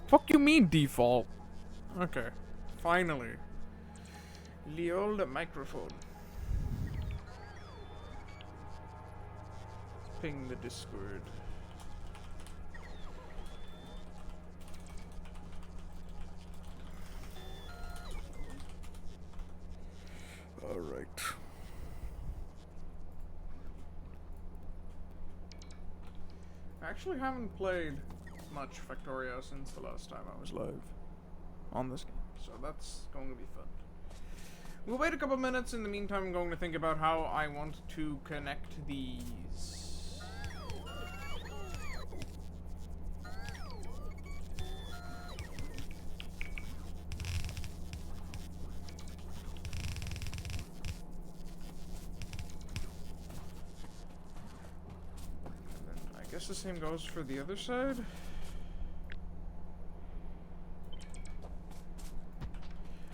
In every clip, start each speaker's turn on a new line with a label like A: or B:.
A: Fuck you mean default? Okay. Finally. The old microphone. Ping the Discord. Alright. I actually haven't played much Factorio since the last time I was live on this game, so that's going to be fun. We'll wait a couple minutes. In the meantime, I'm going to think about how I want to connect these. I guess the same goes for the other side.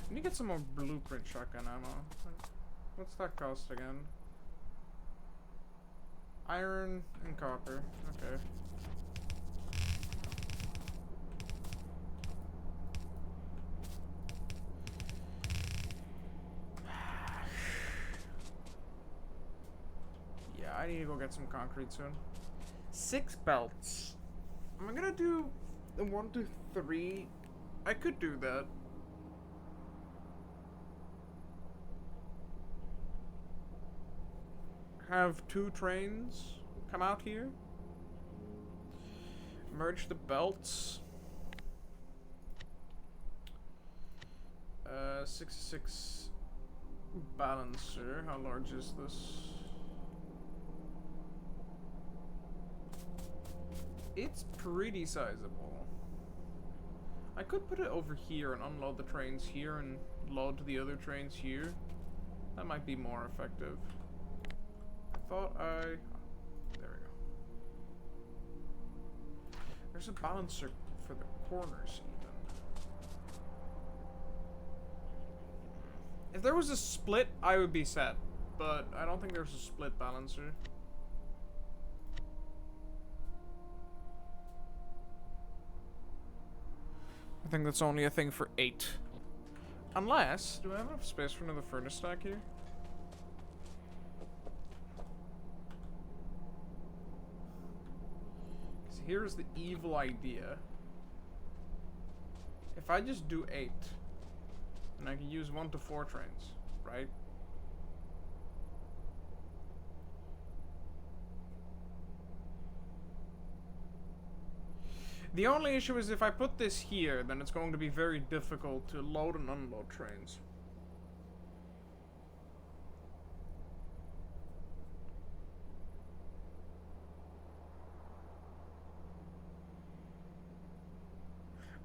A: Let me get some more blueprint shotgun ammo. What's that cost again? Iron and copper. Okay. Yeah, I need to go get some concrete soon. 6 belts. Am I gonna do the 1, 2, 3? I could do that. Have 2 trains come out here. Merge the belts. 66 balancer. How large is this? It's pretty sizable. I could put it over here and unload the trains here and load the other trains here. That might be more effective. There we go. There's a balancer for the corners even. If there was a split, I would be set. But I don't think there's a split balancer. I think that's only a thing for 8. Unless, do I have enough space for another furnace stack here? Here's the evil idea. If I just do 8, and I can use 1 to 4 trains, right? The only issue is if I put this here, then it's going to be very difficult to load and unload trains.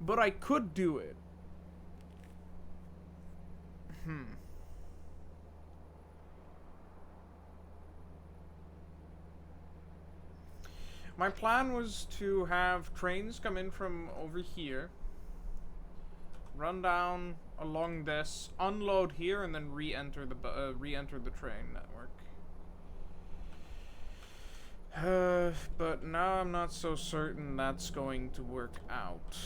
A: But I could do it. My plan was to have trains come in from over here, run down along this, unload here, and then re-enter the train network. But now I'm not so certain that's going to work out.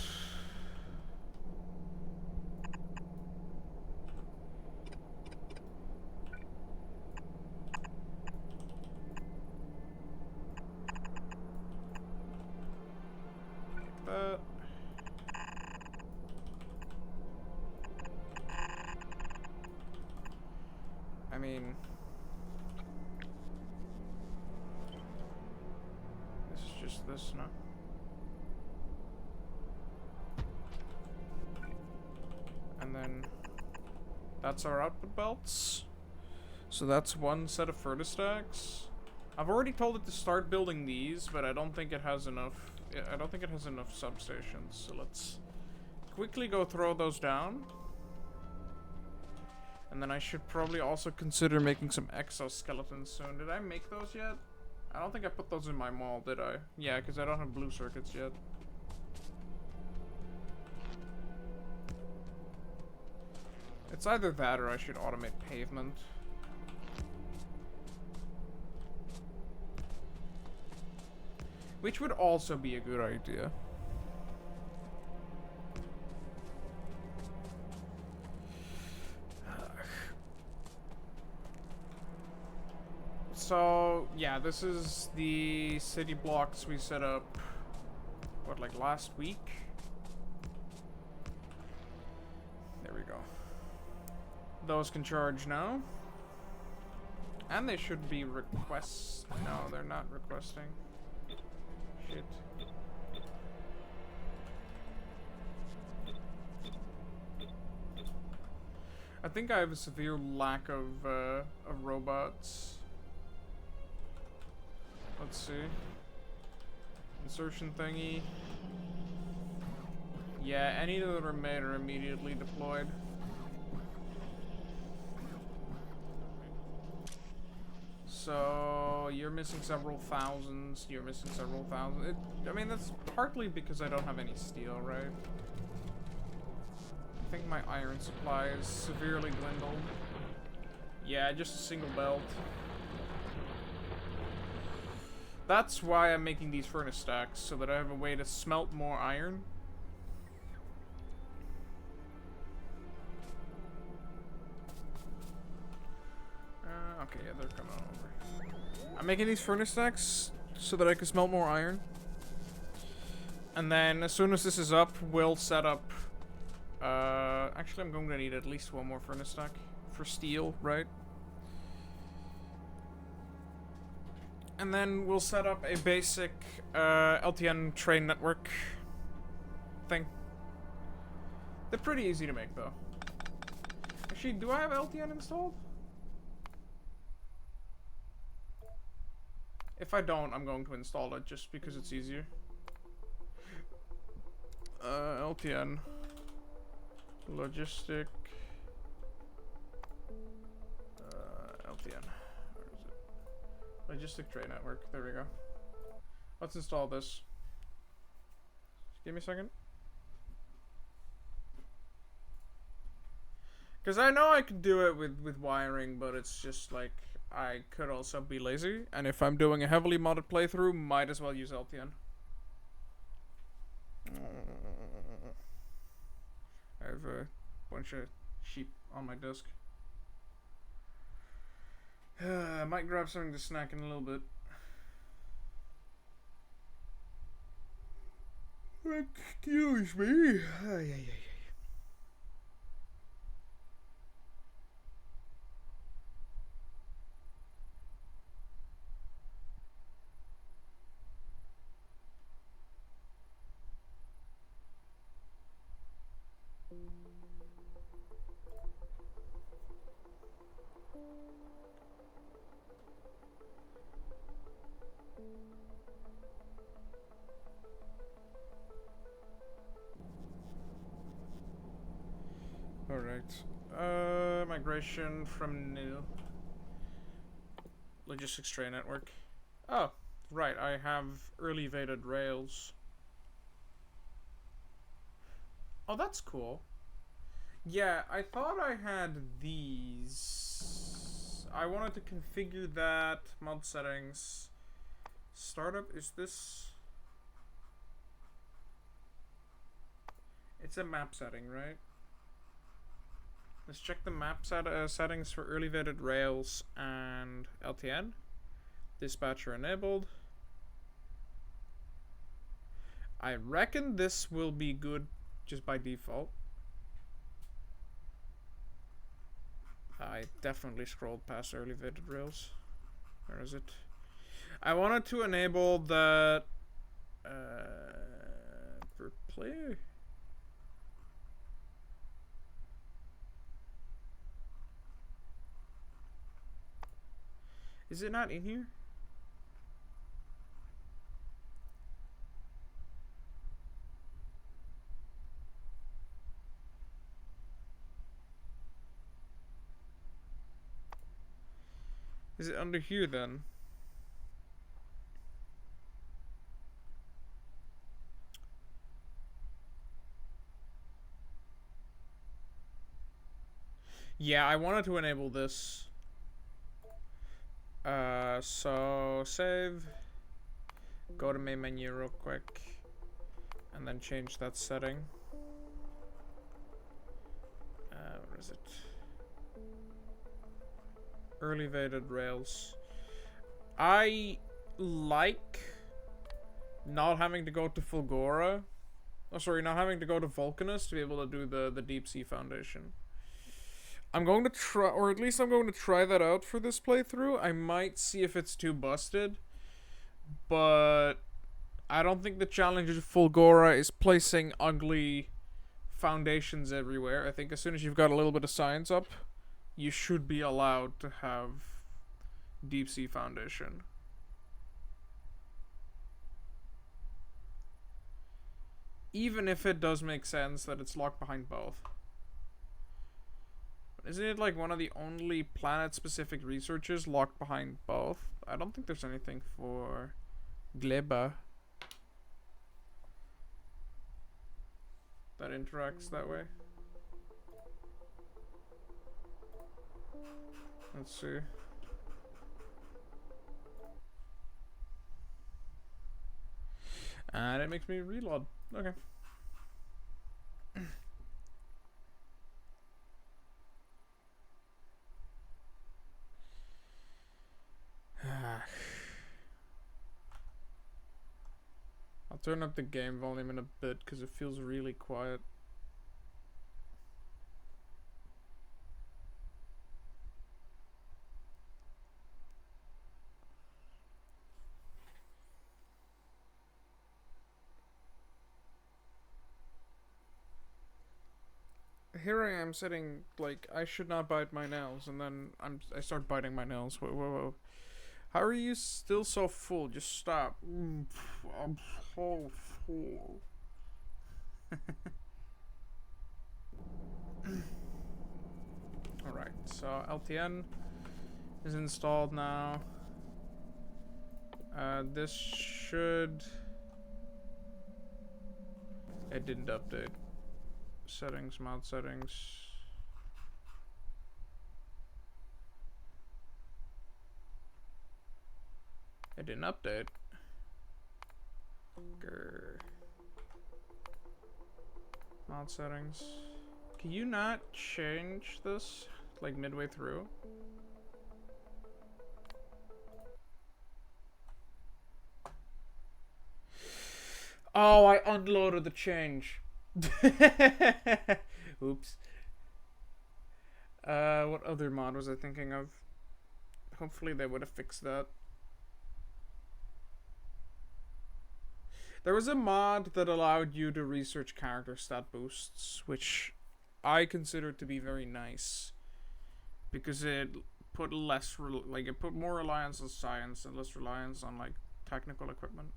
A: I mean, this is just this now. And then that's our output belts. So that's one set of furnace stacks. I've already told it to start building these, but I don't think it has enough. I don't think it has enough substations. So let's quickly go throw those down. And then I should probably also consider making some exoskeletons soon. Did I make those yet? I don't think I put those in my mall, did I? Yeah, because I don't have blue circuits yet. It's either that or I should automate pavement. Which would also be a good idea. So, yeah, this is the city blocks we set up, what, like last week? There we go. Those can charge now. And they should be requests. No, they're not requesting. Shit. I think I have a severe lack of robots. Let's see. Insertion thingy. Yeah, any that are made are immediately deployed. So, you're missing several thousands, you're missing several thousand. I mean, that's partly because I don't have any steel, right? I think my iron supply is severely dwindled. Yeah, just a single belt. That's why I'm making these furnace stacks, so that I have a way to smelt more iron. Okay, yeah, they're coming over. I'm making these furnace stacks so that I can smelt more iron. And then, as soon as this is up, we'll set up... actually, I'm going to need at least one more furnace stack for steel, right? And then we'll set up a basic LTN train network thing. They're pretty easy to make, though. Actually, do I have LTN installed? If I don't, I'm going to install it just because it's easier. LTN. Logistic. LTN. Where is it? Logistic train network. There we go. Let's install this. Just give me a second. Because I know I could do it with wiring, but it's just like... I could also be lazy, and if I'm doing a heavily modded playthrough, might as well use LTN. I have a bunch of sheep on my desk. I might grab something to snack in a little bit. Excuse me. Alright. Migration from new. Logistics train network. Oh, right, I have elevated rails. Oh, that's cool. Yeah, I thought I had these. I wanted to configure that. Mod settings. Startup, is this... It's a map setting, right? Let's check the map settings for elevated rails and LTN. Dispatcher enabled. I reckon this will be good just by default. I definitely scrolled past elevated rails. Where is it? I wanted to enable that for player. Is it not in here? Is it under here then? Yeah, I wanted to enable this. So save. Go to main menu real quick. And then change that setting. Where is it? Elevated rails. I like not having to go to Fulgora. Oh, sorry, not having to go to Vulcanus to be able to do the Deep Sea Foundation. I'm going to try, or at least I'm going to try that out for this playthrough. I might see if it's too busted, but I don't think the challenge of Fulgora is placing ugly foundations everywhere. I think as soon as you've got a little bit of science up, you should be allowed to have Deep Sea Foundation. Even if it does make sense that it's locked behind both. Isn't it like one of the only planet-specific researches locked behind both? I don't think there's anything for Gleba that interacts that way. Let's see. And it makes me reload. Okay. I'll turn up the game volume in a bit because it feels really quiet. Here I am sitting like I should not bite my nails, and then I start biting my nails. Whoa, whoa, whoa. How are you still so full? Just stop. I'm so full. Alright, so LTN is installed now. This should... It didn't update. Settings, mod settings. It didn't update. Grr. Mod settings. Can you not change this like midway through? Oh, I unloaded the change. Oops. What other mod was I thinking of? Hopefully they would have fixed that. There was a mod that allowed you to research character stat boosts, which I consider to be very nice, because it put it put more reliance on science and less reliance on like technical equipment.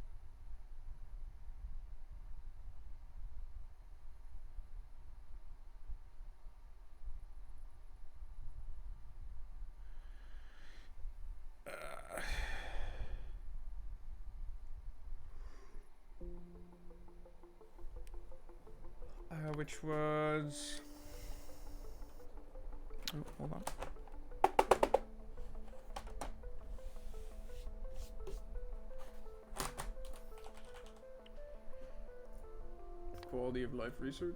A: Which was... Oh, hold on. Quality of life research.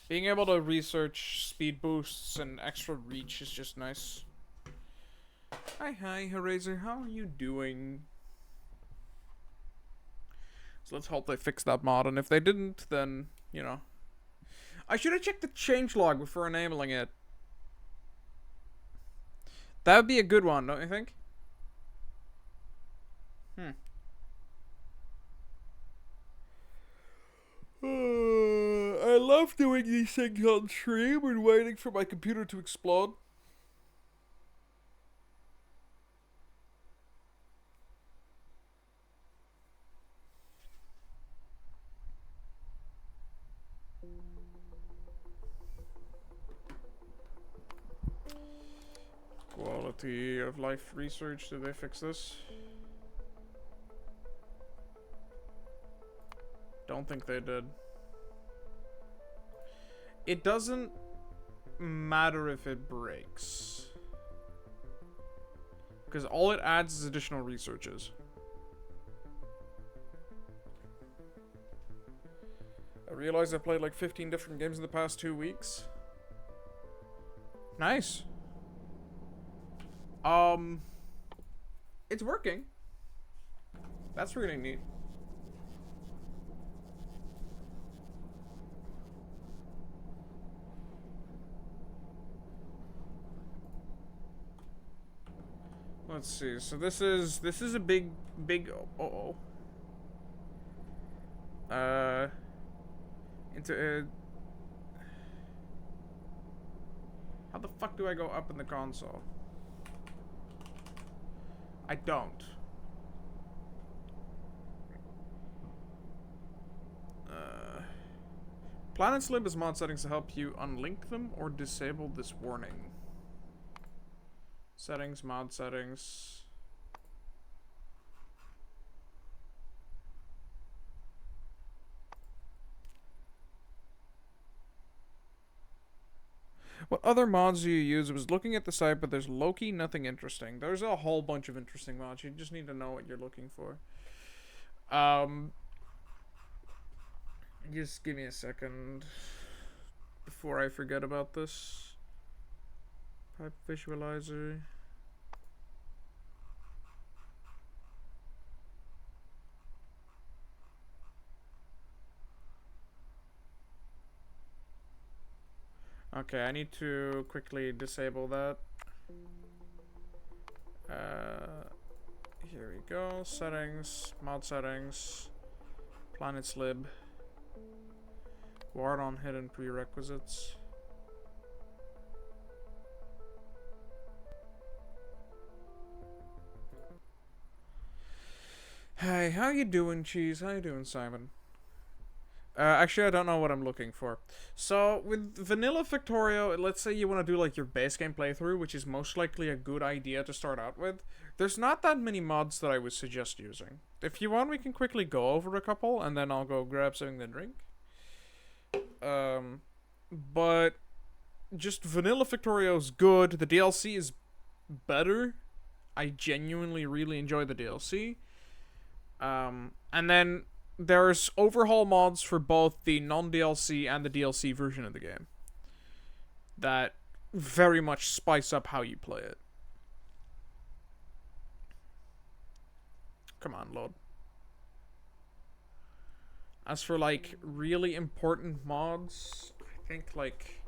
A: Being able to research speed boosts and extra reach is just nice. Hi, Herazer. How are you doing? So let's hope they fix that mod, and if they didn't, then, you know. I should have checked the changelog before enabling it. That would be a good one, don't you think? I love doing these things on stream and waiting for my computer to explode. Quality of life research, did they fix this? Don't think they did. It doesn't matter if it breaks, because all it adds is additional researches. I realized I played like 15 different games in the past 2 weeks. Nice. It's working. That's really neat. Let's see. So this is a big uh-oh. Into how the fuck do I go up in the console? I don't. PlanetSlib has mod settings to help you unlink them or disable this warning. Settings, mod settings. What other mods do you use? I was looking at the site, but there's low-key nothing interesting. There's a whole bunch of interesting mods. You just need to know what you're looking for. Just give me a second before I forget about this. Pipe visualizer. Okay, I need to quickly disable that. Here we go. Settings, mod settings, PlanetSlib, guard on hidden prerequisites. Hey, how you doing, Cheese? How you doing, Simon? Actually, I don't know what I'm looking for. So, with Vanilla Factorio, let's say you want to do, like, your base game playthrough, which is most likely a good idea to start out with. There's not that many mods that I would suggest using. If you want, we can quickly go over a couple, and then I'll go grab something to drink. But just Vanilla Factorio's good. The DLC is better. I genuinely really enjoy the DLC. And then there's overhaul mods for both the non-DLC and the DLC version of the game that very much spice up how you play it. Come on, load. As for, like, really important mods, I think, like...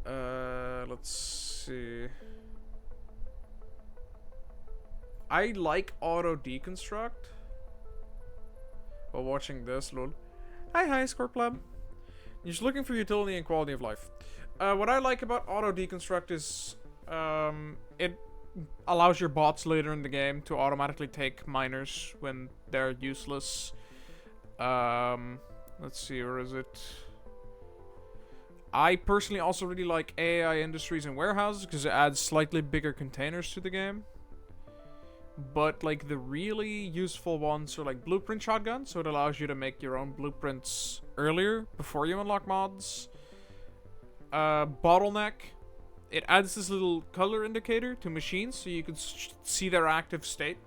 A: let's see... I like auto deconstruct while watching this, lol. Hi, Scorplab. You're just looking for utility and quality of life. What I like about auto deconstruct is it allows your bots later in the game to automatically take miners when they're useless. Let's see, where is it? I personally also really like AI industries and warehouses because it adds slightly bigger containers to the game. But, like, the really useful ones are, like, Blueprint Shotgun, so it allows you to make your own blueprints earlier, before you unlock mods. Bottleneck. It adds this little color indicator to machines, so you can see their active state.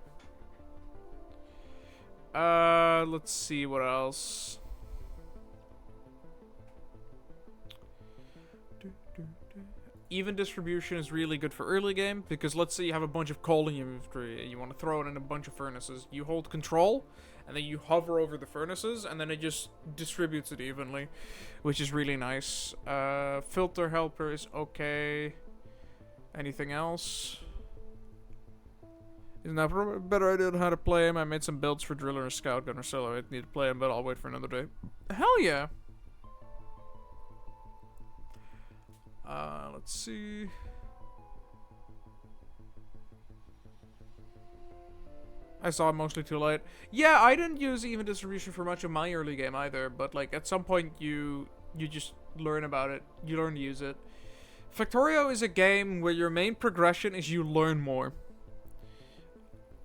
A: Let's see what else. Even distribution is really good for early game, because let's say you have a bunch of coal in your inventory and you want to throw it in a bunch of furnaces. You hold control, and then you hover over the furnaces, and then it just distributes it evenly, which is really nice. Filter helper is okay. Anything else? Isn't that a better idea on how to play him? I made some builds for Driller and Scout Gunner Solo. I need to play him, but I'll wait for another day. Hell yeah! Let's see. I saw it mostly too late. Yeah, I didn't use even distribution for much of my early game either, but like at some point you just learn about it. You learn to use it. Factorio is a game where your main progression is you learn more.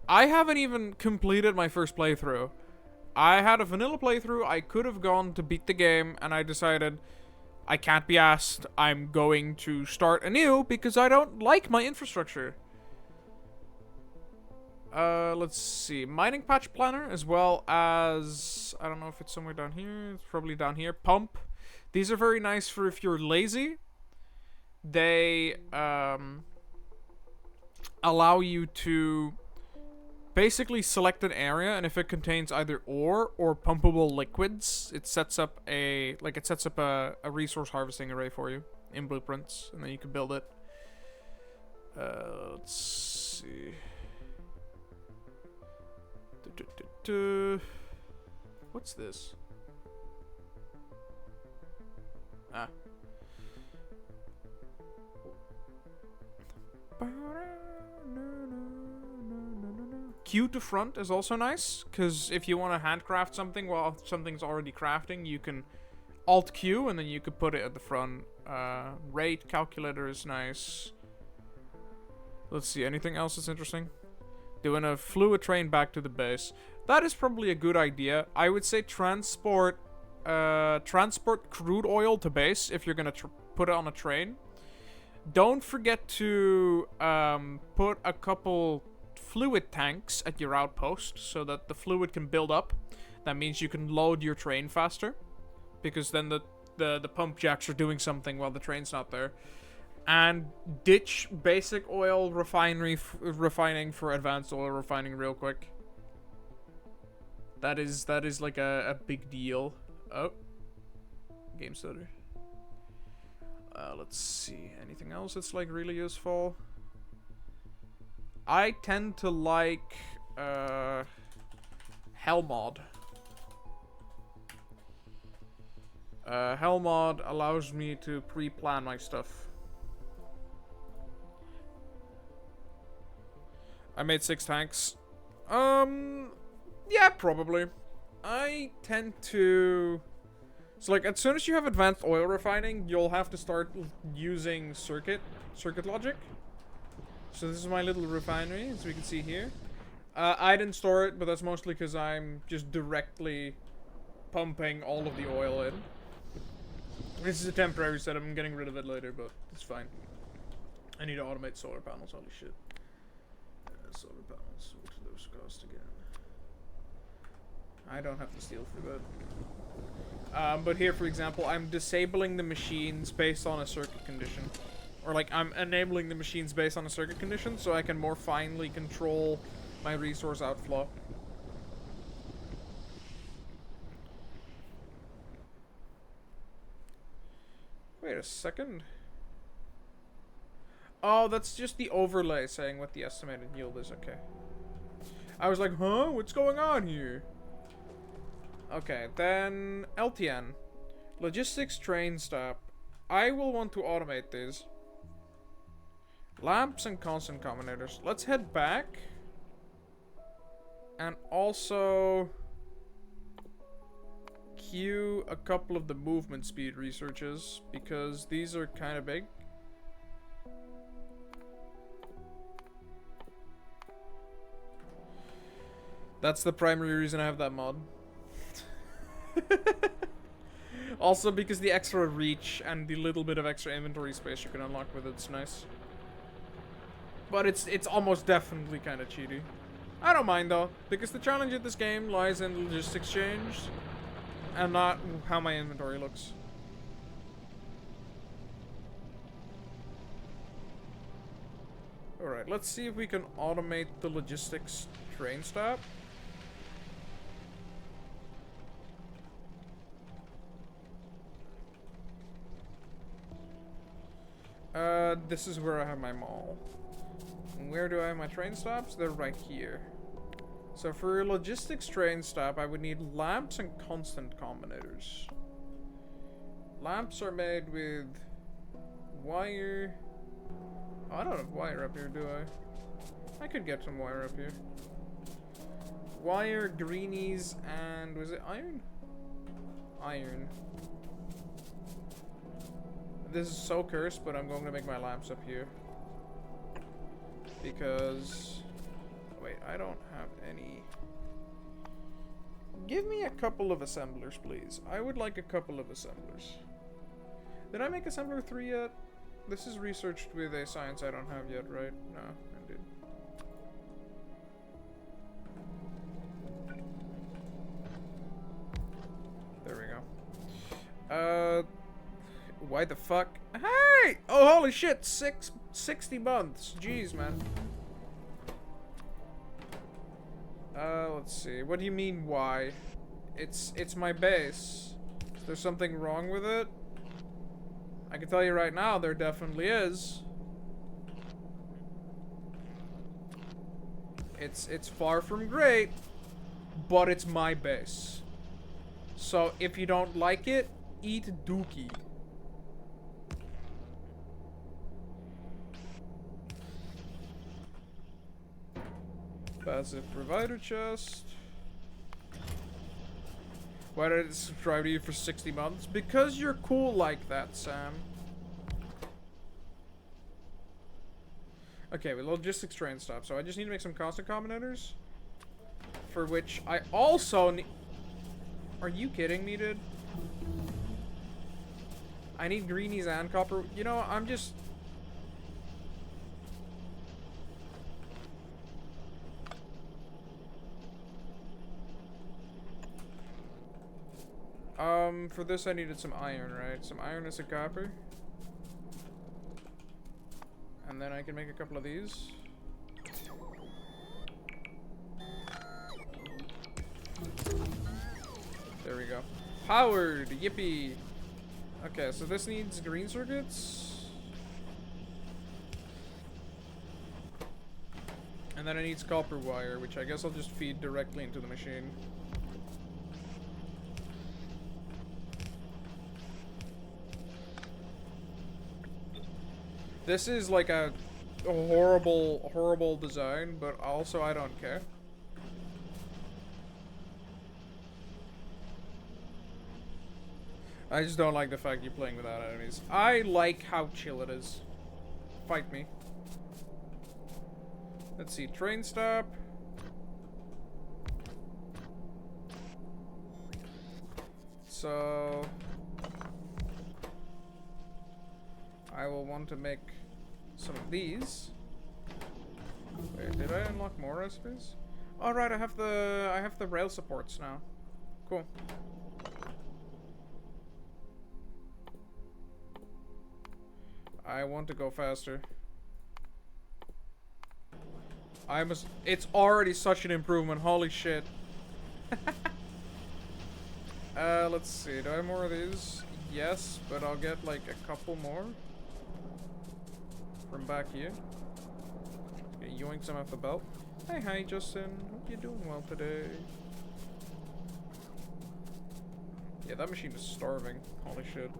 A: I haven't even completed my first playthrough. I had a vanilla playthrough. I could have gone to beat the game, and I decided I can't be asked. I'm going to start anew because I don't like my infrastructure. Let's see. Mining Patch Planner, as well as... I don't know if it's somewhere down here. It's probably down here. Pump. These are very nice for if you're lazy. They allow you to basically select an area, and if it contains either ore or pumpable liquids, it sets up a resource harvesting array for you in blueprints, and then you can build it. Let's see. What's this? Ah. Q to front is also nice, because if you want to handcraft something while something's already crafting, you can Alt Q and then you could put it at the front. Rate calculator is nice. Let's see, anything else that's interesting? Doing a fluid train back to the base. That is probably a good idea. I would say transport crude oil to base if you're gonna put it on a train. Don't forget to put a couple fluid tanks at your outpost so that the fluid can build up. That means you can load your train faster, because then the pump jacks are doing something while the train's not there. And ditch basic oil refining for advanced oil refining real quick. That is like a big deal. Oh, game stutter. Let's see, anything else that's like really useful? I tend to like Hellmod. Hellmod allows me to pre-plan my stuff. I made 6 tanks. Yeah, probably. I tend to... So, like, as soon as you have advanced oil refining, you'll have to start using circuit logic. So this is my little refinery, as we can see here. I didn't store it, but that's mostly because I'm just directly pumping all of the oil in. This is a temporary setup. I'm getting rid of it later, but it's fine. I need to automate solar panels. Holy shit. Solar panels. What do those cost again? I don't have to steal for that. But here, for example, I'm disabling the machines based on a circuit condition. Or, like, I'm enabling the machines based on a circuit condition so I can more finely control my resource outflow. Wait a second. Oh, that's just the overlay saying what the estimated yield is. Okay. I was like, huh? What's going on here? Okay, then LTN. Logistics train stop. I will want to automate these. Lamps and constant combinators. Let's head back. And also queue a couple of the movement speed researches, because these are kind of big. That's the primary reason I have that mod. Also because the extra reach and the little bit of extra inventory space you can unlock with it's nice. But it's almost definitely kind of cheaty. I don't mind though, because the challenge of this game lies in logistics change and not how my inventory looks. Alright, let's see if we can automate the logistics train stop. This is where I have my mall. And where do I have my train stops? They're right here. So for a logistics train stop, I would need lamps and constant combinators. Lamps are made with wire. Oh, I don't have wire up here, do I? I could get some wire up here. Wire, greenies, and was it iron? Iron. This is so cursed, but I'm going to make my lamps up here. Because... Wait, I don't have any... Give me a couple of assemblers, please. I would like a couple of assemblers. Did I make assembler 3 yet? This is researched with a science I don't have yet, right? No, I did. There we go. Why the fuck? Hey! Oh, holy shit! 60 months. Jeez, man. Let's see. What do you mean, why? It's my base. Is there something wrong with it? I can tell you right now, there definitely is. It's far from great, but it's my base. So if you don't like it, eat dookie. Passive provider chest. Why did I subscribe to you for 60 months? Because you're cool like that, Sam. Okay, well, logistics train stop. So I just need to make some constant combinators. For which I also need... Are you kidding me, dude? I need greenies and copper. You know, I'm just... For this I needed some iron, right? Some iron and some copper. And then I can make a couple of these. There we go. Powered! Yippee! Okay, so this needs green circuits. And then it needs copper wire, which I guess I'll just feed directly into the machine. This is like a horrible, horrible design, but also I don't care. I just don't like the fact you're playing without enemies. I like how chill it is. Fight me. Let's see, train stop. So... I will want to make some of these. Wait, did I unlock more recipes? All right, I have the rail supports now. Cool. I want to go faster. It's already such an improvement. Holy shit. Let's see. Do I have more of these? Yes, but I'll get like a couple more from back here. Okay, yoink some off the belt. Hey, hi, Justin. Hope you're doing well today. Yeah, that machine is starving. Holy shit.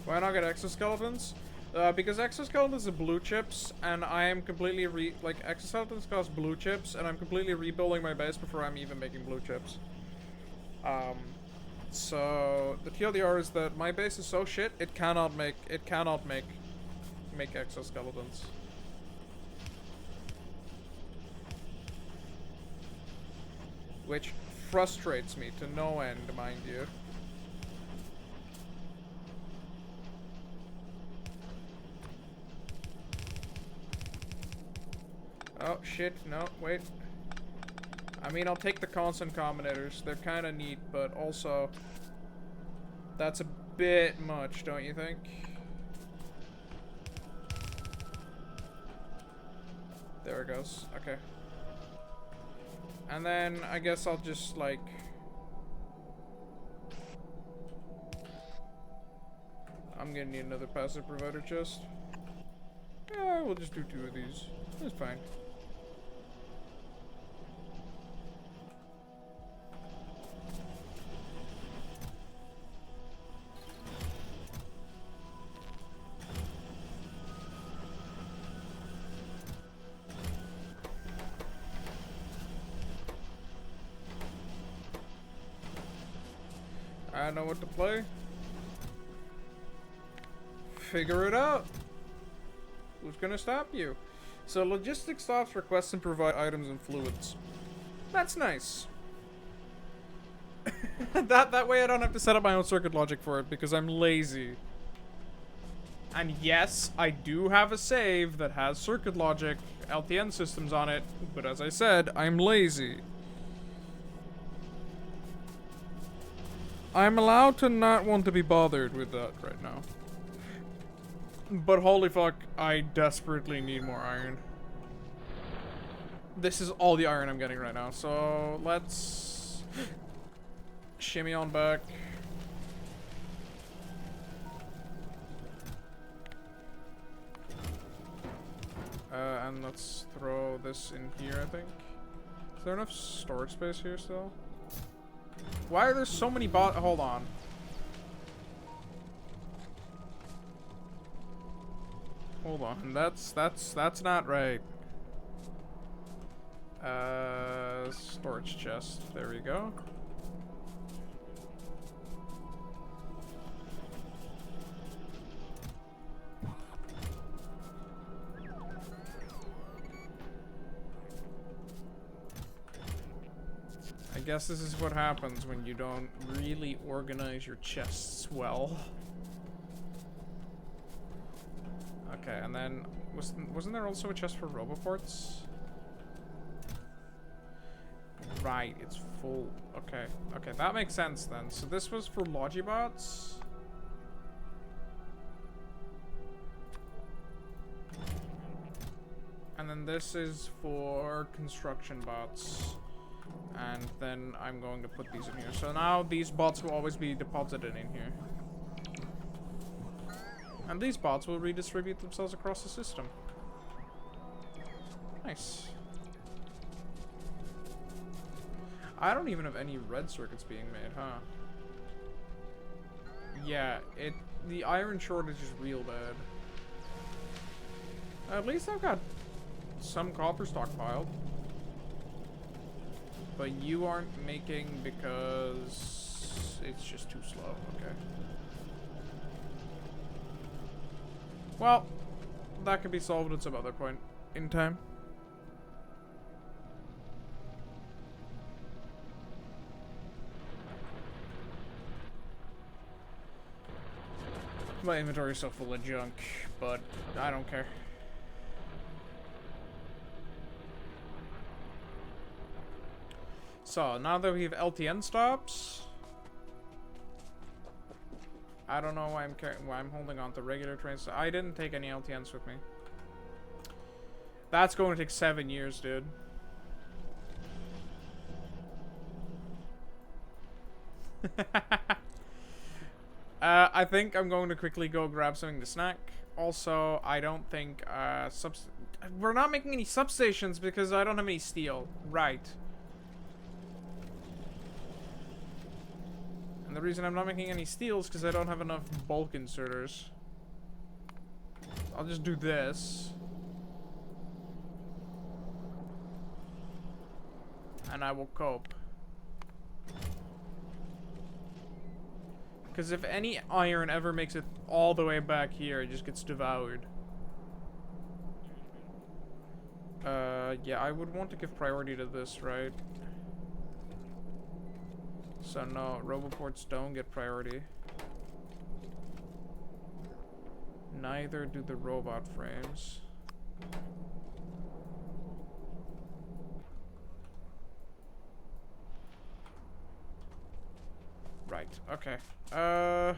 A: Why not get exoskeletons? Because exoskeletons are blue chips, and I am completely exoskeletons cost blue chips, and I'm completely rebuilding my base before I'm even making blue chips. So the TLDR is that my base is so shit, it cannot make exoskeletons. Which frustrates me to no end, mind you. Oh shit, no, wait. I mean, I'll take the constant combinators. They're kind of neat, but also that's a bit much, don't you think? There it goes. Okay. And then I guess I'll just like I'm gonna need another passive provider chest. Yeah, we'll just do 2 of these. That's fine. I know what to play. Figure it out. Who's gonna stop you? So logistics stops, request and provide items and fluids. That's nice. that way I don't have to set up my own circuit logic for it because I'm lazy. And yes, I do have a save that has circuit logic, LTN systems on it, but as I said, I'm lazy. I'm allowed to not want to be bothered with that right now. But holy fuck, I desperately need more iron. This is all the iron I'm getting right now, so let's shimmy on back. And let's throw this in here, I think. Is there enough storage space here still? Why are there so many hold on. Hold on, that's not right. Storage chest, there we go. I guess this is what happens when you don't really organize your chests well. Okay, and then wasn't there also a chest for roboports? Right, it's full. Okay, okay, that makes sense then. So this was for Logibots. And then this is for construction bots. And then I'm going to put these in here. So now these bots will always be deposited in here. And these bots will redistribute themselves across the system. Nice. I don't even have any red circuits being made, huh? Yeah, the iron shortage is real bad. At least I've got some copper stockpiled. But you aren't making because it's just too slow, okay. Well, that could be solved at some other point in time. My inventory is so full of junk, but I don't care. So, now that we have LTN stops, I don't know why I'm holding on to regular trains. I didn't take any LTNs with me. That's going to take 7 years, dude. I think I'm going to quickly go grab something to snack. Also, I don't think we're not making any substations because I don't have any steel. Right. And the reason I'm not making any steel is because I don't have enough bulk inserters. I'll just do this. And I will cope. Because if any iron ever makes it all the way back here, it just gets devoured. Yeah, I would want to give priority to this, right? So no, roboports don't get priority. Neither do the robot frames. Right, okay. Oh,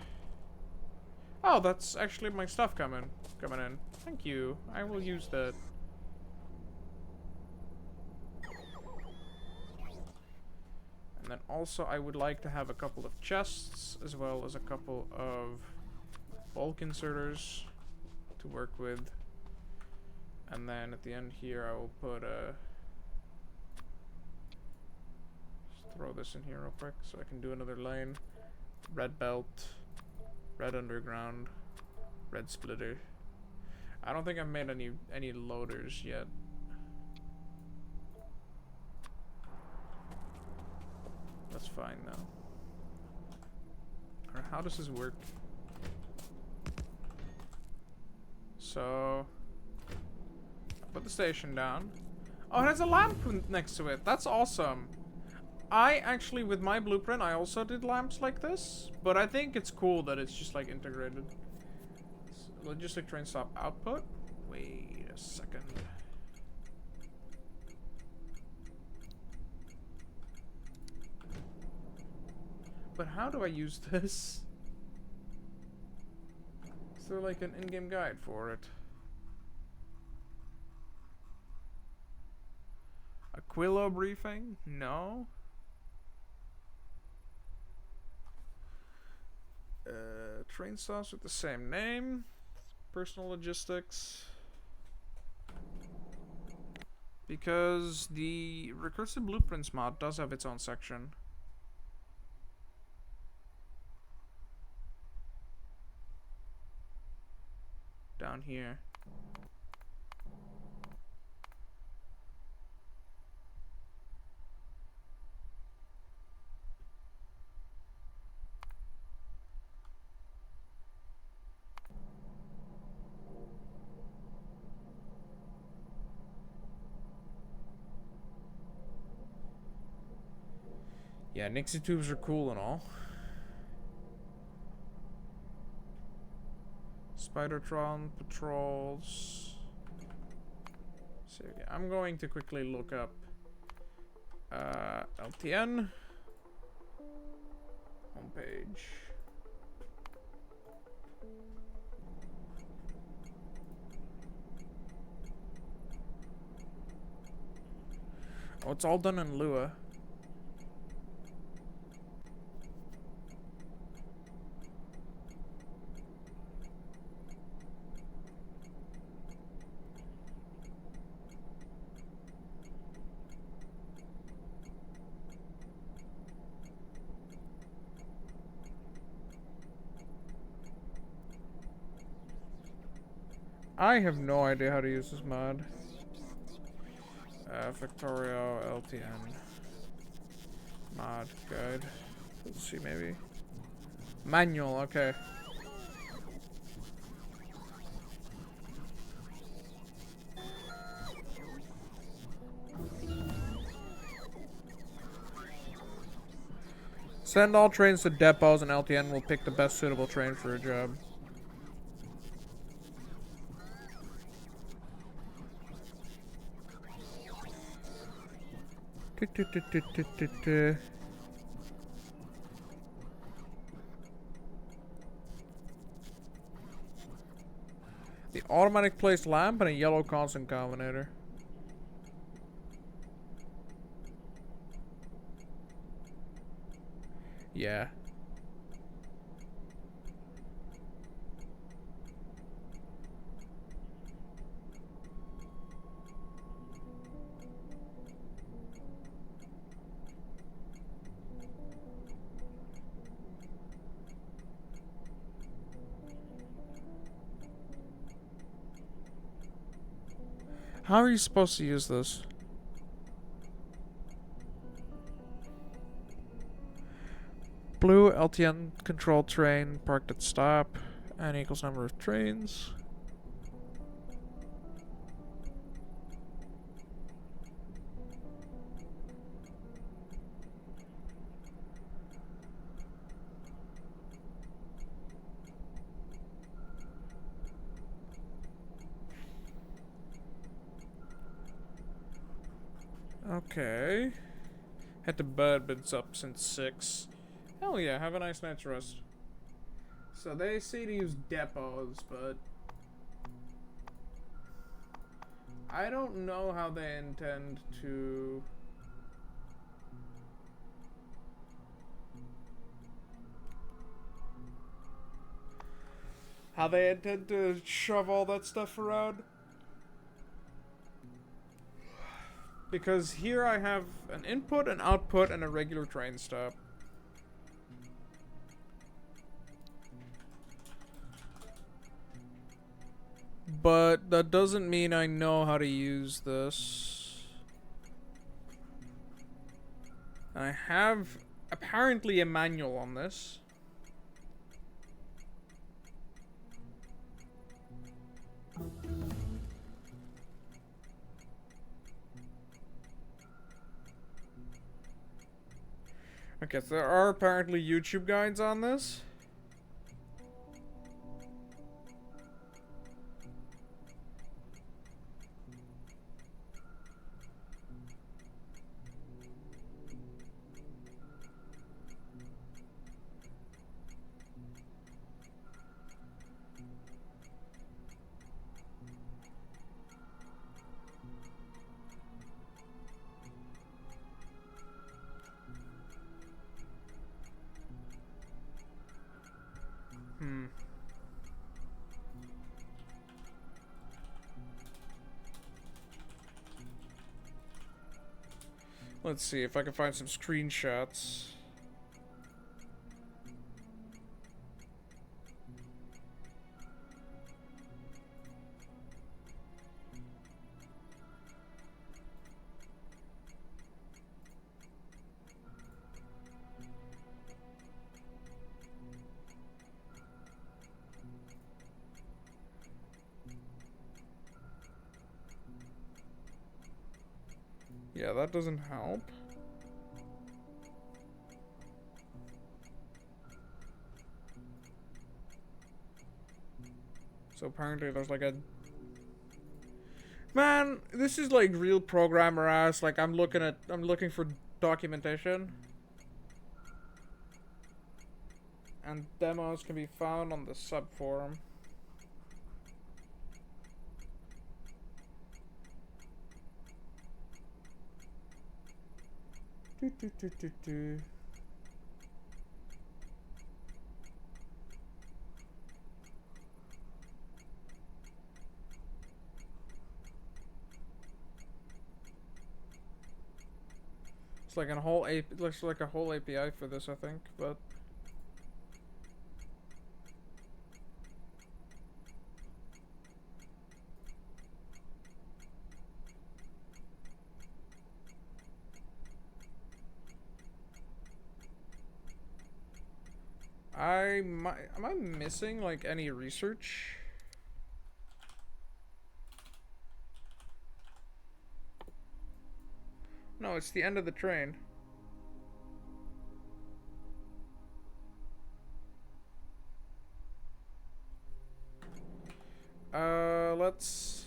A: that's actually my stuff coming in. Thank you. I will use that. And then also I would like to have a couple of chests as well as a couple of bulk inserters to work with. And then at the end here I will put just throw this in here real quick so I can do another lane. Red belt, red underground, red splitter. I don't think I've made any loaders yet. That's fine now. Or how does this work? So I put the station down. Oh, it has a lamp next to it. That's awesome. I actually, with my blueprint, I also did lamps like this, but I think it's cool that it's just like integrated. Logistic train stop output. Wait a second. But how do I use this? Is there like an in-game guide for it? Aquila briefing? No. Train stops with the same name. Personal logistics. Because the Recursive Blueprints mod does have its own section. Down here. Yeah, Nixie tubes are cool and all. Spidertron patrols. So yeah, I'm going to quickly look up LTN homepage. Oh, it's all done in Lua. I have no idea how to use this mod. Factorio LTN mod guide. Let's see, maybe manual. Okay. Send all trains to depots, and LTN will pick the best suitable train for a job. The automatic placed lamp and a yellow constant combinator. Yeah. How are you supposed to use this? Blue LTN control train parked at stop. N equals number of trains. Okay. Had to bed, but it's up since 6. Hell yeah, have a nice night's rest. So they say to use depots, but I don't know how they intend to... How they intend to shove all that stuff around. Because here I have an input, an output, and a regular train stop. But that doesn't mean I know how to use this. I have apparently a manual on this. Okay, so there are apparently YouTube guides on this. Let's see if I can find some screenshots. Yeah, that doesn't help. So apparently there's like a... Man, this is like real programmer ass. Like I'm looking for documentation. And demos can be found on the subforum. Do. It's like a whole it looks like a whole API for this, I think, but am I missing like any research? No, it's the end of the train. Let's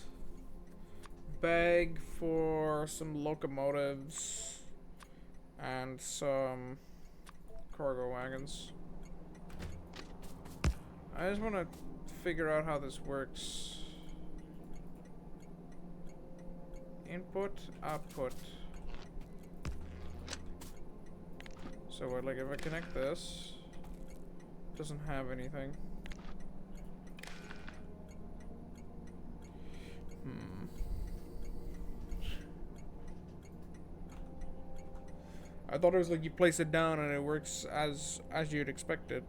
A: beg for some locomotives and some cargo wagons. I just want to figure out how this works. Input, output. So what, like if I connect this, it doesn't have anything. I thought it was like you place it down and it works as you'd expect it.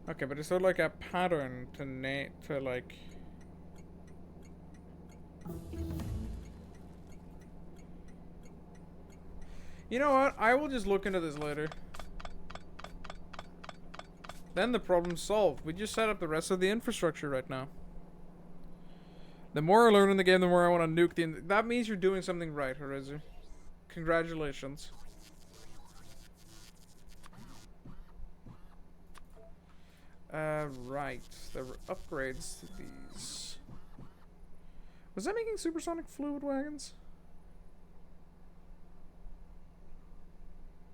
A: Okay, but is there like a pattern to like... You know what? I will just look into this later. Then the problem's solved. We just set up the rest of the infrastructure right now. The more I learn in the game, the more I want to nuke the... That means you're doing something right, Horizu. Congratulations. Right. There were upgrades to these. Was that making supersonic fluid wagons?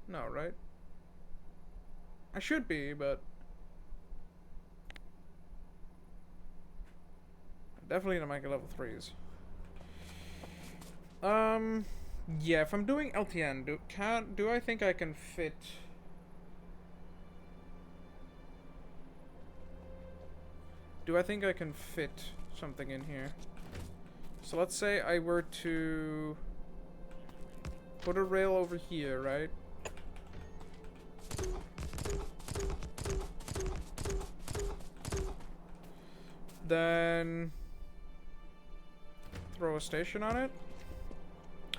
A: No, right? I should be, but... Definitely gonna make a level 3s. Yeah, if I'm doing LTN, do I think I can fit... Do I think I can fit something in here? So let's say I were to put a rail over here, right? Then throw a station on it.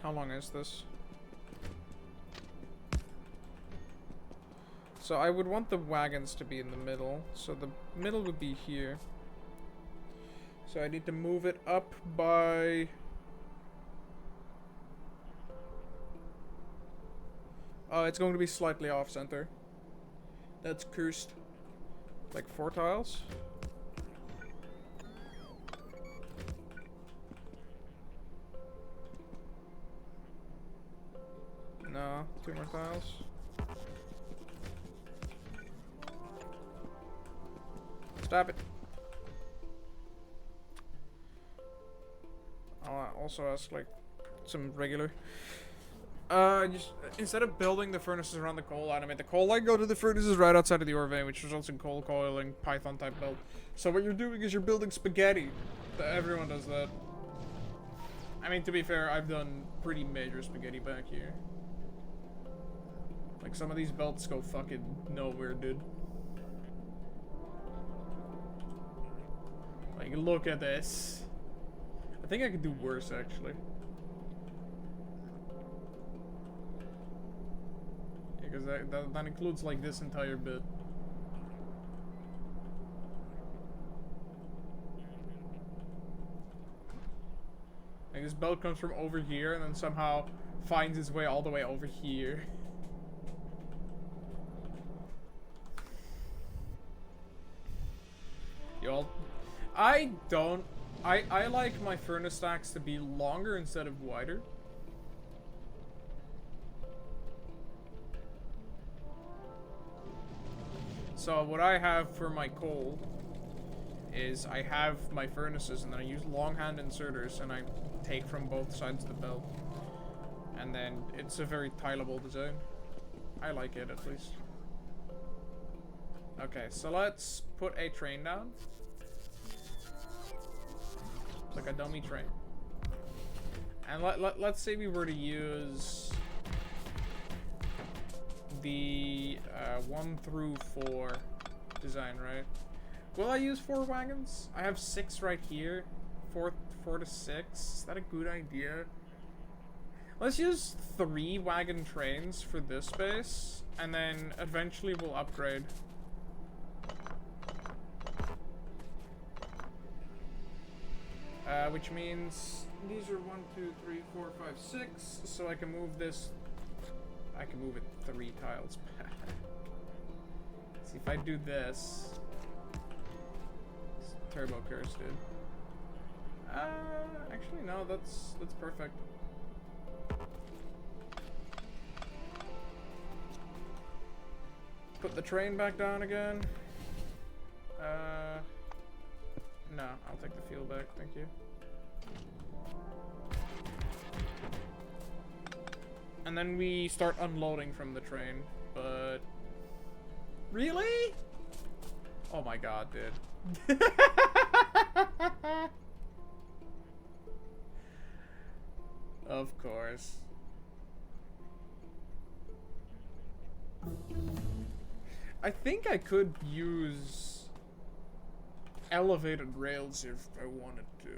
A: How long is this? So I would want the wagons to be in the middle. So the middle would be here. So I need to move it up by... Oh, it's going to be slightly off center. That's cursed. Like 4 tiles. No, 2 more tiles. Stop it. I'll also ask, like, some regular. Just instead of building the furnaces around the coal line, I made the coal line go to the furnaces right outside of the ore vein, which results in coal coiling, Python type build. So what you're doing is you're building spaghetti. Everyone does that. I mean, to be fair, I've done pretty major spaghetti back here. Like, some of these belts go fucking nowhere, dude. Like, look at this. I think I could do worse, actually. Because that includes, like, this entire bit. Like, this belt comes from over here and then somehow finds its way all the way over here. Y'all, I like my furnace stacks to be longer instead of wider. So what I have for my coal is I have my furnaces and then I use longhand inserters and I take from both sides of the belt. And then it's a very tileable design. I like it, at least. Okay, so let's put a train down. It's like a dummy train. And let's say we were to use the 1 through 4 design, right? Will I use 4 wagons? I have 6 right here. 4 to 6. Is that a good idea? Let's use 3 wagon trains for this space, and then eventually we'll upgrade. Which means these are 1, 2, 3, 4, 5, 6. So I can move this. I can move it 3 tiles back. See if I do this. It's turbo curse, dude. Actually no, that's perfect. Put the train back down again. No, I'll take the fuel back, thank you. And then we start unloading from the train, but... Really? Oh my god, dude. Of course. I think I could use elevated rails if I wanted to.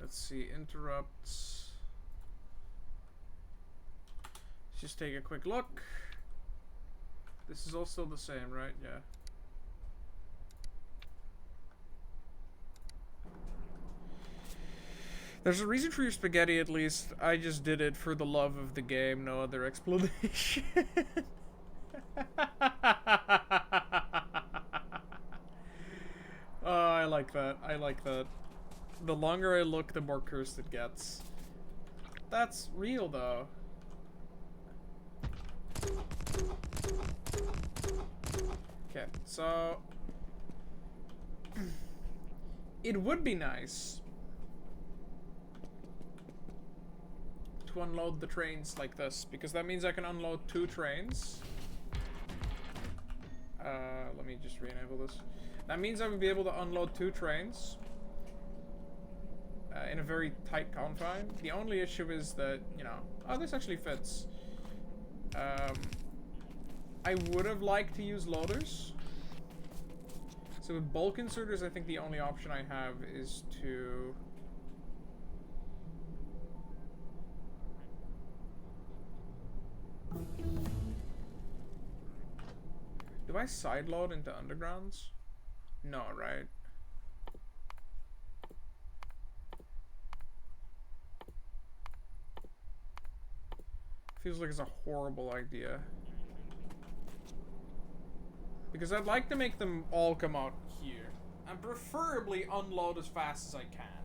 A: Let's see, interrupts. Let's just take a quick look. This is all still the same, right? Yeah. There's a reason for your spaghetti, at least. I just did it for the love of the game, no other explanation. Oh, I like that. I like that. The longer I look, the more cursed it gets. That's real, though. Okay, so... it would be nice to unload the trains like this, because that means I can unload 2 trains. Let me just re-enable this. That means I would be able to unload 2 trains in a very tight confine. The only issue is that, you know... Oh, this actually fits. I would have liked to use loaders. So with bulk inserters, I think the only option I have is to... Do I sideload into undergrounds? No, right? Feels like it's a horrible idea. Because I'd like to make them all come out here. And preferably unload as fast as I can.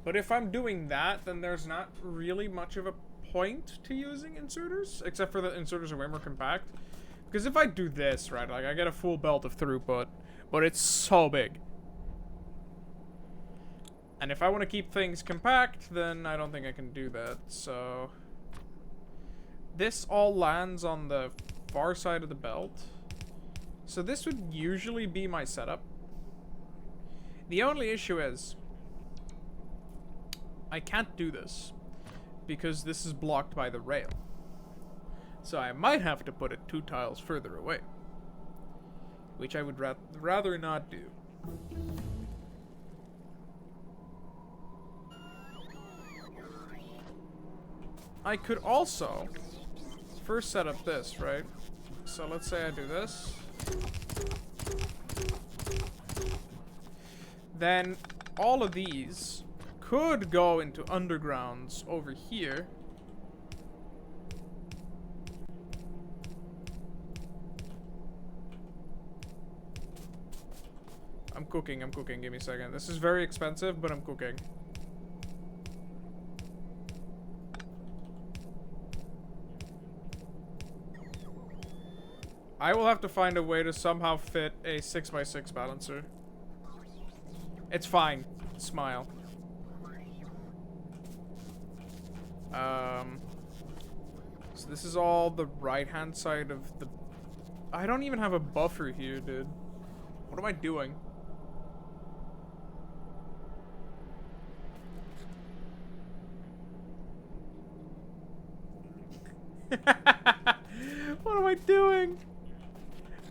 A: But if I'm doing that, then there's not really much of a point to using inserters, except for the inserters are way more compact. Because if I do this, right, like I get a full belt of throughput, but it's so big. And if I want to keep things compact, then I don't think I can do that, so... This all lands on the far side of the belt. So this would usually be my setup. The only issue is... I can't do this. Because this is blocked by the rail. So I might have to put it 2 tiles further away. Which I would rather not do. I could also first set up this, right? So let's say I do this. Then all of these could go into undergrounds over here. I'm cooking, give me a second. This is very expensive, but I'm cooking. I will have to find a way to somehow fit a 6x6 balancer. It's fine. Smile. So this is all the right-hand side of the... I don't even have a buffer here, dude. What am I doing? What am I doing?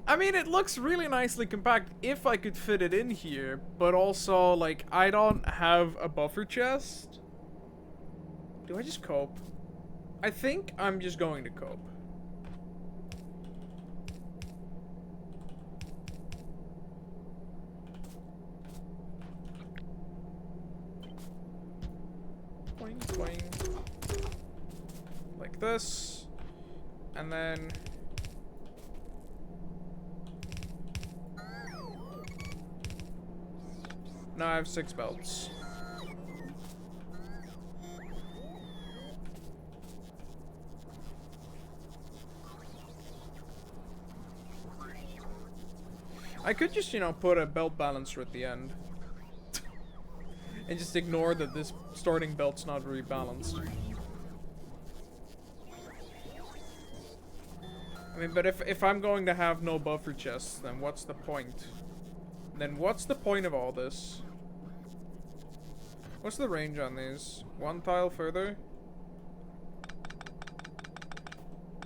A: I mean, it looks really nicely compact if I could fit it in here, but also, like, I don't have a buffer chest. Do I just cope? I think I'm just going to cope. Boing, boing. Like this. And then... Now I have 6 belts. I could just, you know, put a belt balancer at the end. And just ignore that this starting belt's not very balanced. I mean, but if I'm going to have no buffer chests, then what's the point? Then what's the point of all this? What's the range on these? 1 tile further?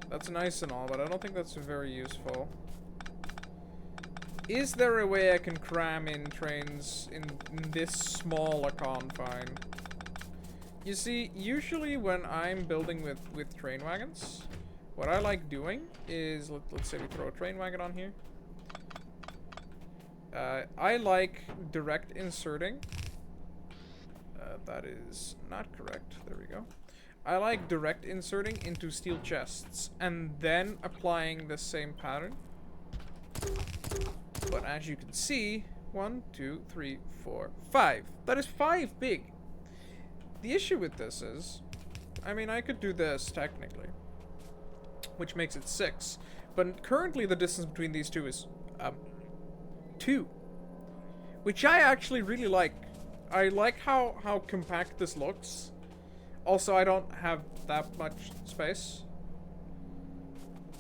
A: That's nice and all, but I don't think that's very useful. Is there a way I can cram in trains in this small a confine? You see, usually when I'm building with train wagons, what I like doing is, let's say we throw a train wagon on here. I like direct inserting. That is not correct. There we go. I like direct inserting into steel chests and then applying the same pattern. But as you can see, 1, 2, 3, 4, 5. That is 5 big. The issue with this is, I mean, I could do this technically, which makes it 6. But currently the distance between these two is 2, which I actually really like. I like how compact this looks. Also, I don't have that much space.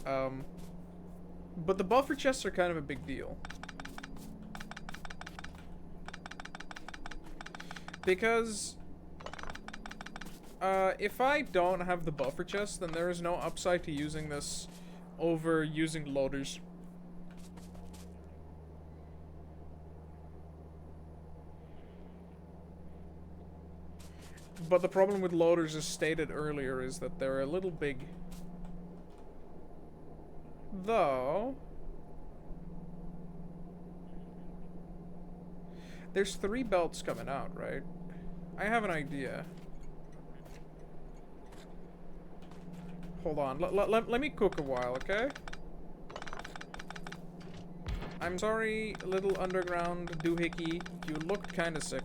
A: But the buffer chests are kind of a big deal. Because if I don't have the buffer chest, then there is no upside to using this over using loaders. But the problem with loaders, as stated earlier, is that they're a little big. Though... There's 3 belts coming out, right? I have an idea. Hold on. Let me cook a while, okay? I'm sorry, little underground doohickey. You looked kinda sick.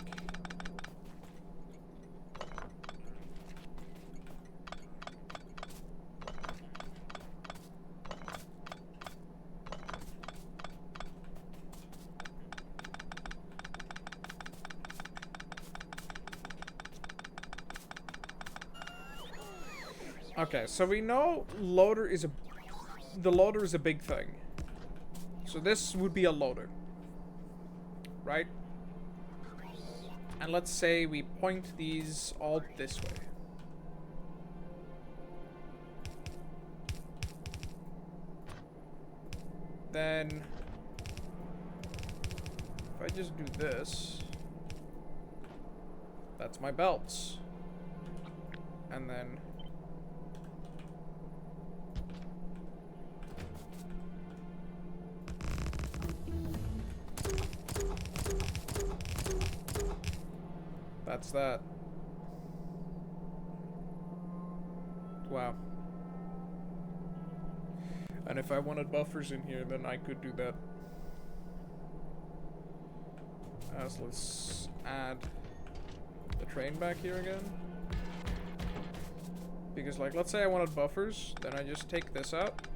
A: Okay, so we know loader is the loader is a big thing. So this would be a loader. Right? And let's say we point these all this way. Then if I just do this, that's my belts. And then that's that. Wow. And if I wanted buffers in here, then I could do that. So let's add the train back here again. Because, like, let's say I wanted buffers, then I just take this out.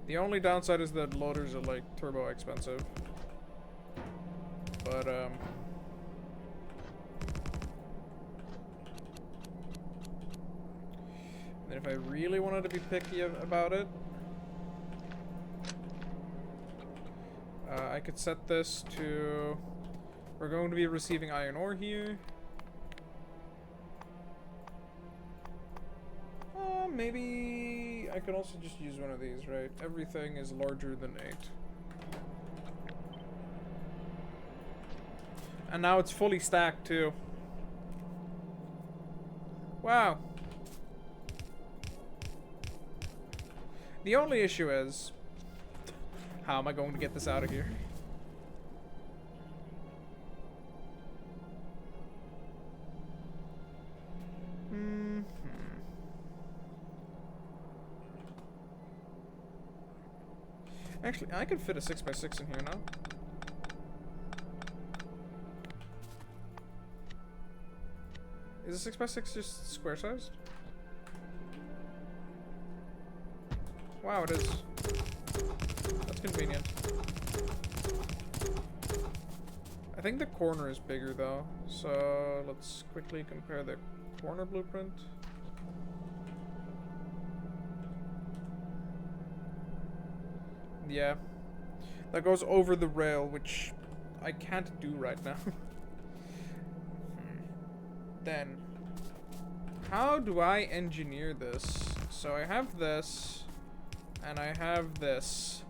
A: The only downside is that loaders are, like, turbo expensive. But, then if I really wanted to be picky about it, I could set this to... We're going to be receiving iron ore here. Maybe I could also just use one of these, right? Everything is larger than 8. And now it's fully stacked too. Wow. The only issue is, how am I going to get this out of here? Actually, I could fit a 6x6 in here now. Is a 6x6 just square sized? Wow, it is. That's convenient. I think the corner is bigger though, so let's quickly compare the corner blueprint. Yeah, that goes over the rail, which I can't do right now. Then, how do I engineer this? So I have this, and I have this,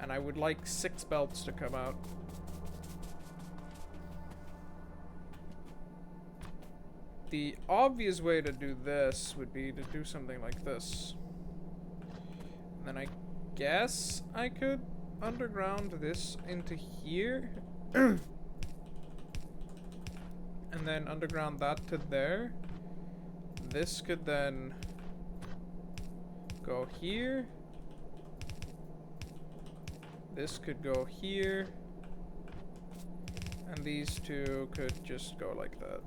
A: and I would like 6 belts to come out. The obvious way to do this would be to do something like this. And then I guess I could underground this into here. And then underground that to there. This could then go here. This could go here. And these two could just go like that.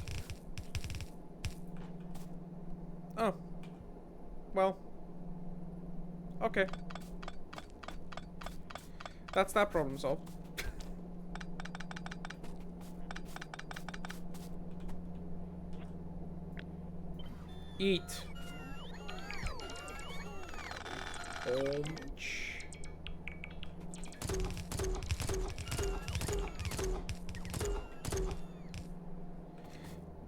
A: Oh. Well. Okay. That's that problem solved. Eat.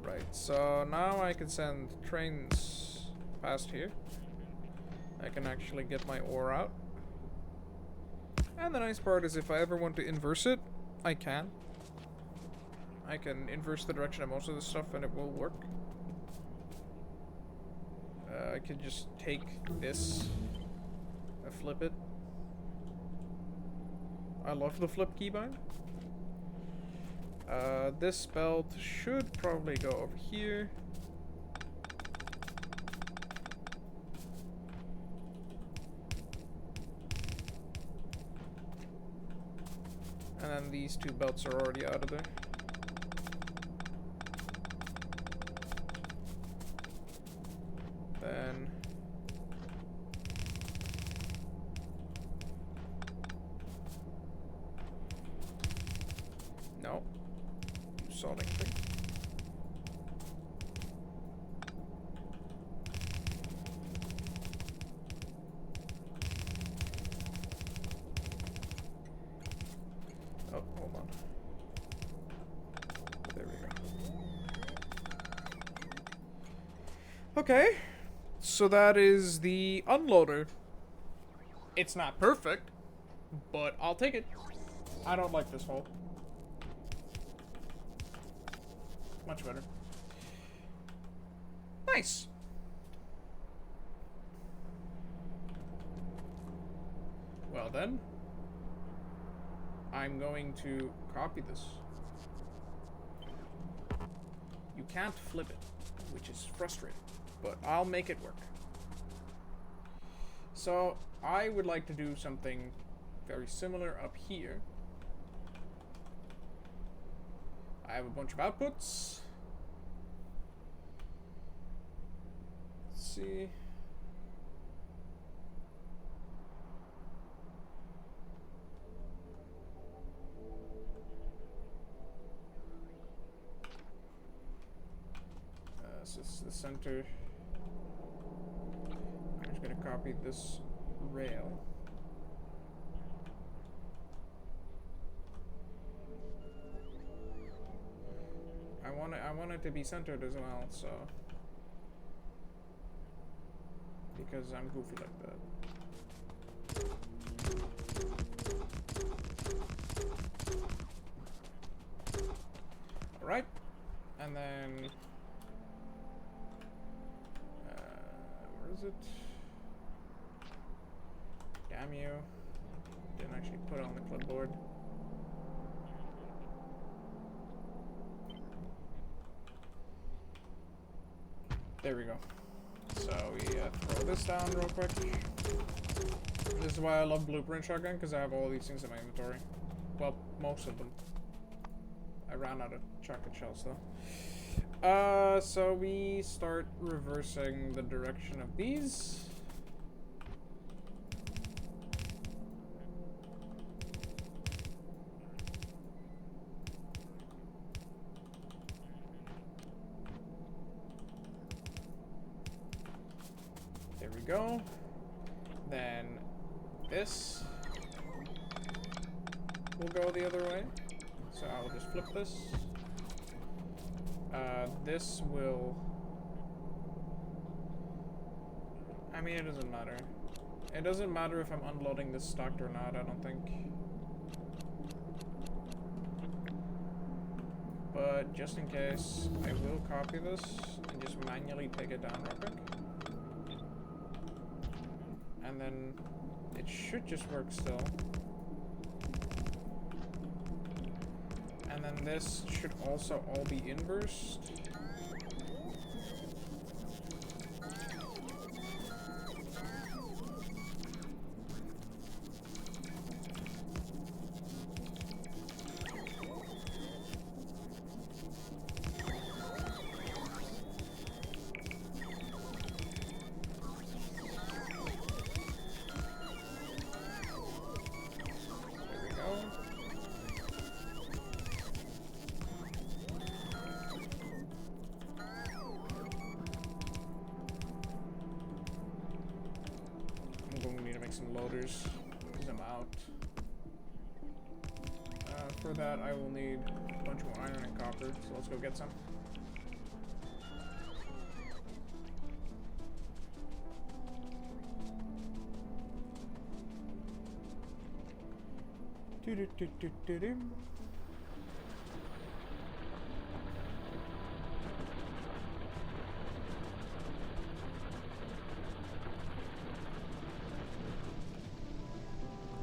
A: Right, so now I can send trains past here. I can actually get my ore out. And the nice part is if I ever want to inverse it, I can. I can inverse the direction of most of the stuff and it will work. I could just take this and flip it. I love the flip keybind. This belt should probably go over here. And then these 2 belts are already out of there. Then no. Solving thing. hold on. There we go. Okay. So that is the unloader. It's not perfect, but I'll take it. I don't like this hole. Much better. Nice. Well then, I'm going to copy this. You can't flip it, which is frustrating, but I'll make it work. So I would like to do something very similar up here. I have a bunch of outputs. Let's see. This is the center. I'm just gonna copy this rail. I want it to be centered as well, so because I'm goofy like that. All right, and then where is it? Damn you! Didn't actually put it on the clipboard. There we go. So we throw this down real quick. This is why I love Blueprint Shotgun, because I have all these things in my inventory. Well, most of them. I ran out of chocolate shells though. So we start reversing the direction of these. There we go. Then this will go the other way. So I'll just flip this. This will... I mean, it doesn't matter. It doesn't matter if I'm unloading this stocked or not, I don't think. But just in case, I will copy this and just manually take it down real quick. And then it should just work still. And then this should also all be inversed. Some loaders because I'm out. For that, I will need a bunch more iron and copper, so let's go get some. Do-do-do-do-do-do.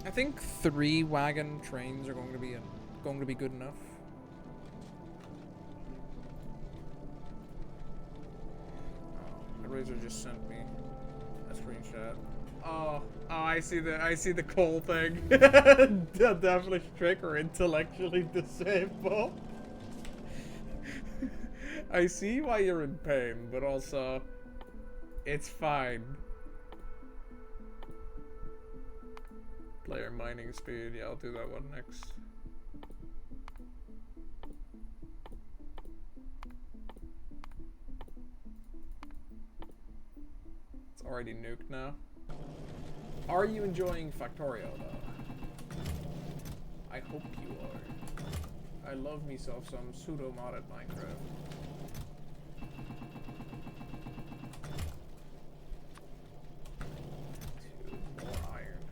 A: I think 3 wagon trains are going to be good enough. Oh, Razor just sent me a screenshot. Oh, I see the coal thing. Definitely trick or intellectually disabled. I see why you're in pain, but also it's fine. Player mining speed, yeah, I'll do that one next. It's already nuked now. Are you enjoying Factorio though? I hope you are. love myself some pseudo modded Minecraft. More iron.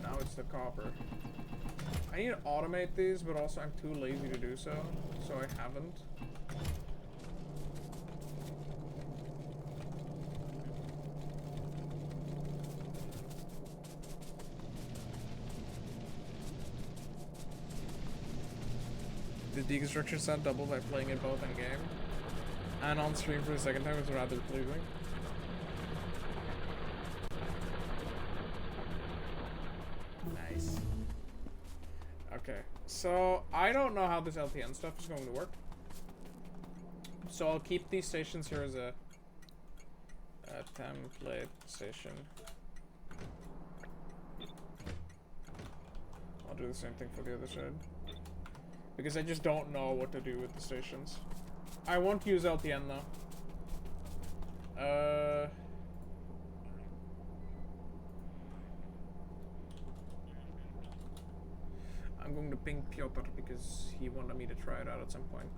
A: Now it's the copper. I need to automate these, but also I'm too lazy to do so, so I haven't. The deconstruction sound double by playing it both in game and on stream for the second time is rather pleasing. Nice. Okay, so I don't know how this LTN stuff is going to work. So I'll keep these stations here as a template station. I'll do the same thing for the other side. Because I just don't know what to do with the stations. I won't use LTN though. I'm going to ping Piotr because he wanted me to try it out at some point.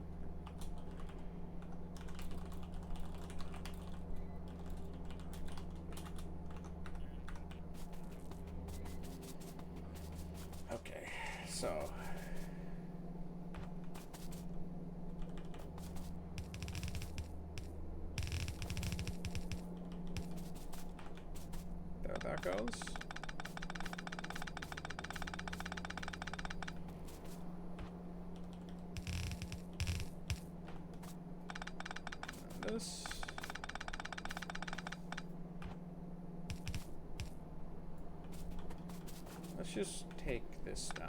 A: Okay, so... there that goes. And this. Let's just take this down.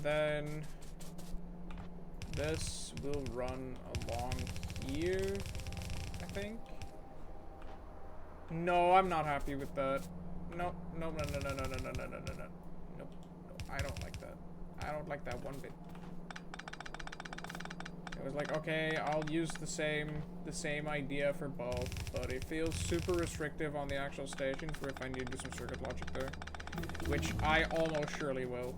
A: Then this will run along here, I think. No, I'm not happy with that. No, no, no, no, no, no, no, no, no, no, no, no. Nope, no, I don't like that. I don't like that one bit. It was like, okay, I'll use the same idea for both, but it feels super restrictive on the actual station for if I need to do some circuit logic there, which I almost surely will.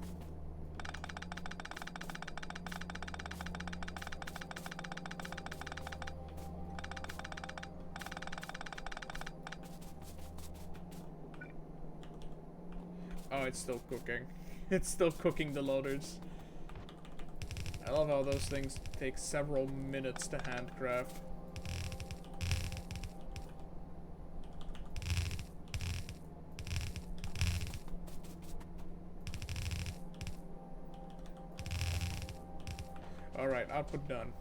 A: Oh, it's still cooking. It's still cooking the loaders. I love how those things take several minutes to handcraft. Alright, output done.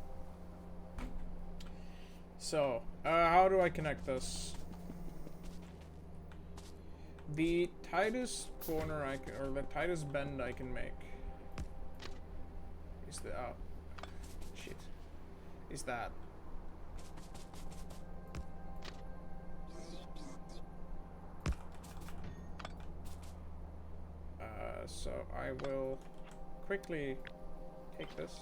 A: So, how do I connect this? The tightest corner I can, or the tightest bend I can make is the, oh, shit, is that. So I will quickly take this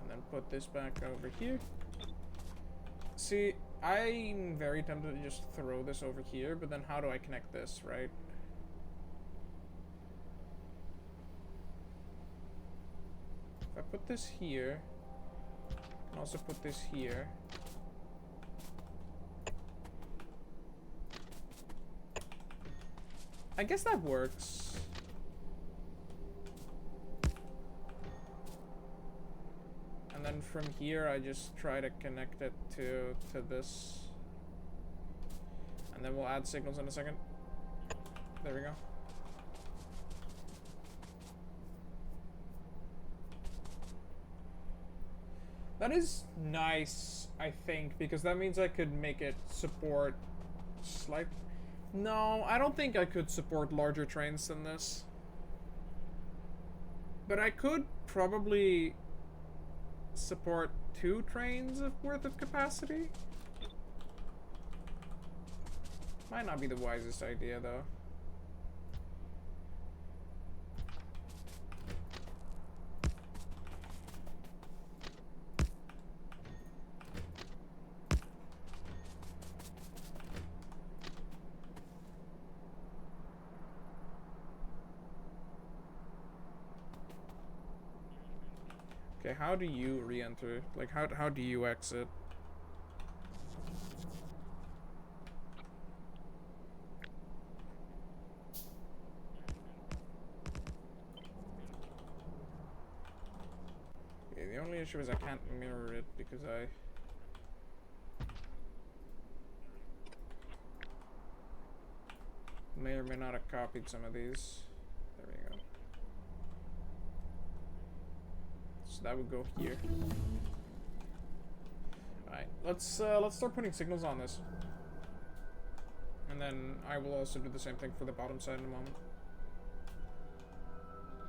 A: and then put this back over here. See, I'm very tempted to just throw this over here, but then how do I connect this, right? If I put this here, I can also put this here. I guess that works. And then from here, I just try to connect it to this. And then we'll add signals in a second. There we go. That is nice, I think, because that means I could make it support slight. No, I don't think I could support larger trains than this. But I could probably support 2 trains worth of capacity. Might not be the wisest idea, though. Okay, how do you re-enter? Like, how do you exit? Okay, the only issue is I can't mirror it because I... may or may not have copied some of these. There we go. So that would go here. Alright, let's start putting signals on this. And then I will also do the same thing for the bottom side in a moment.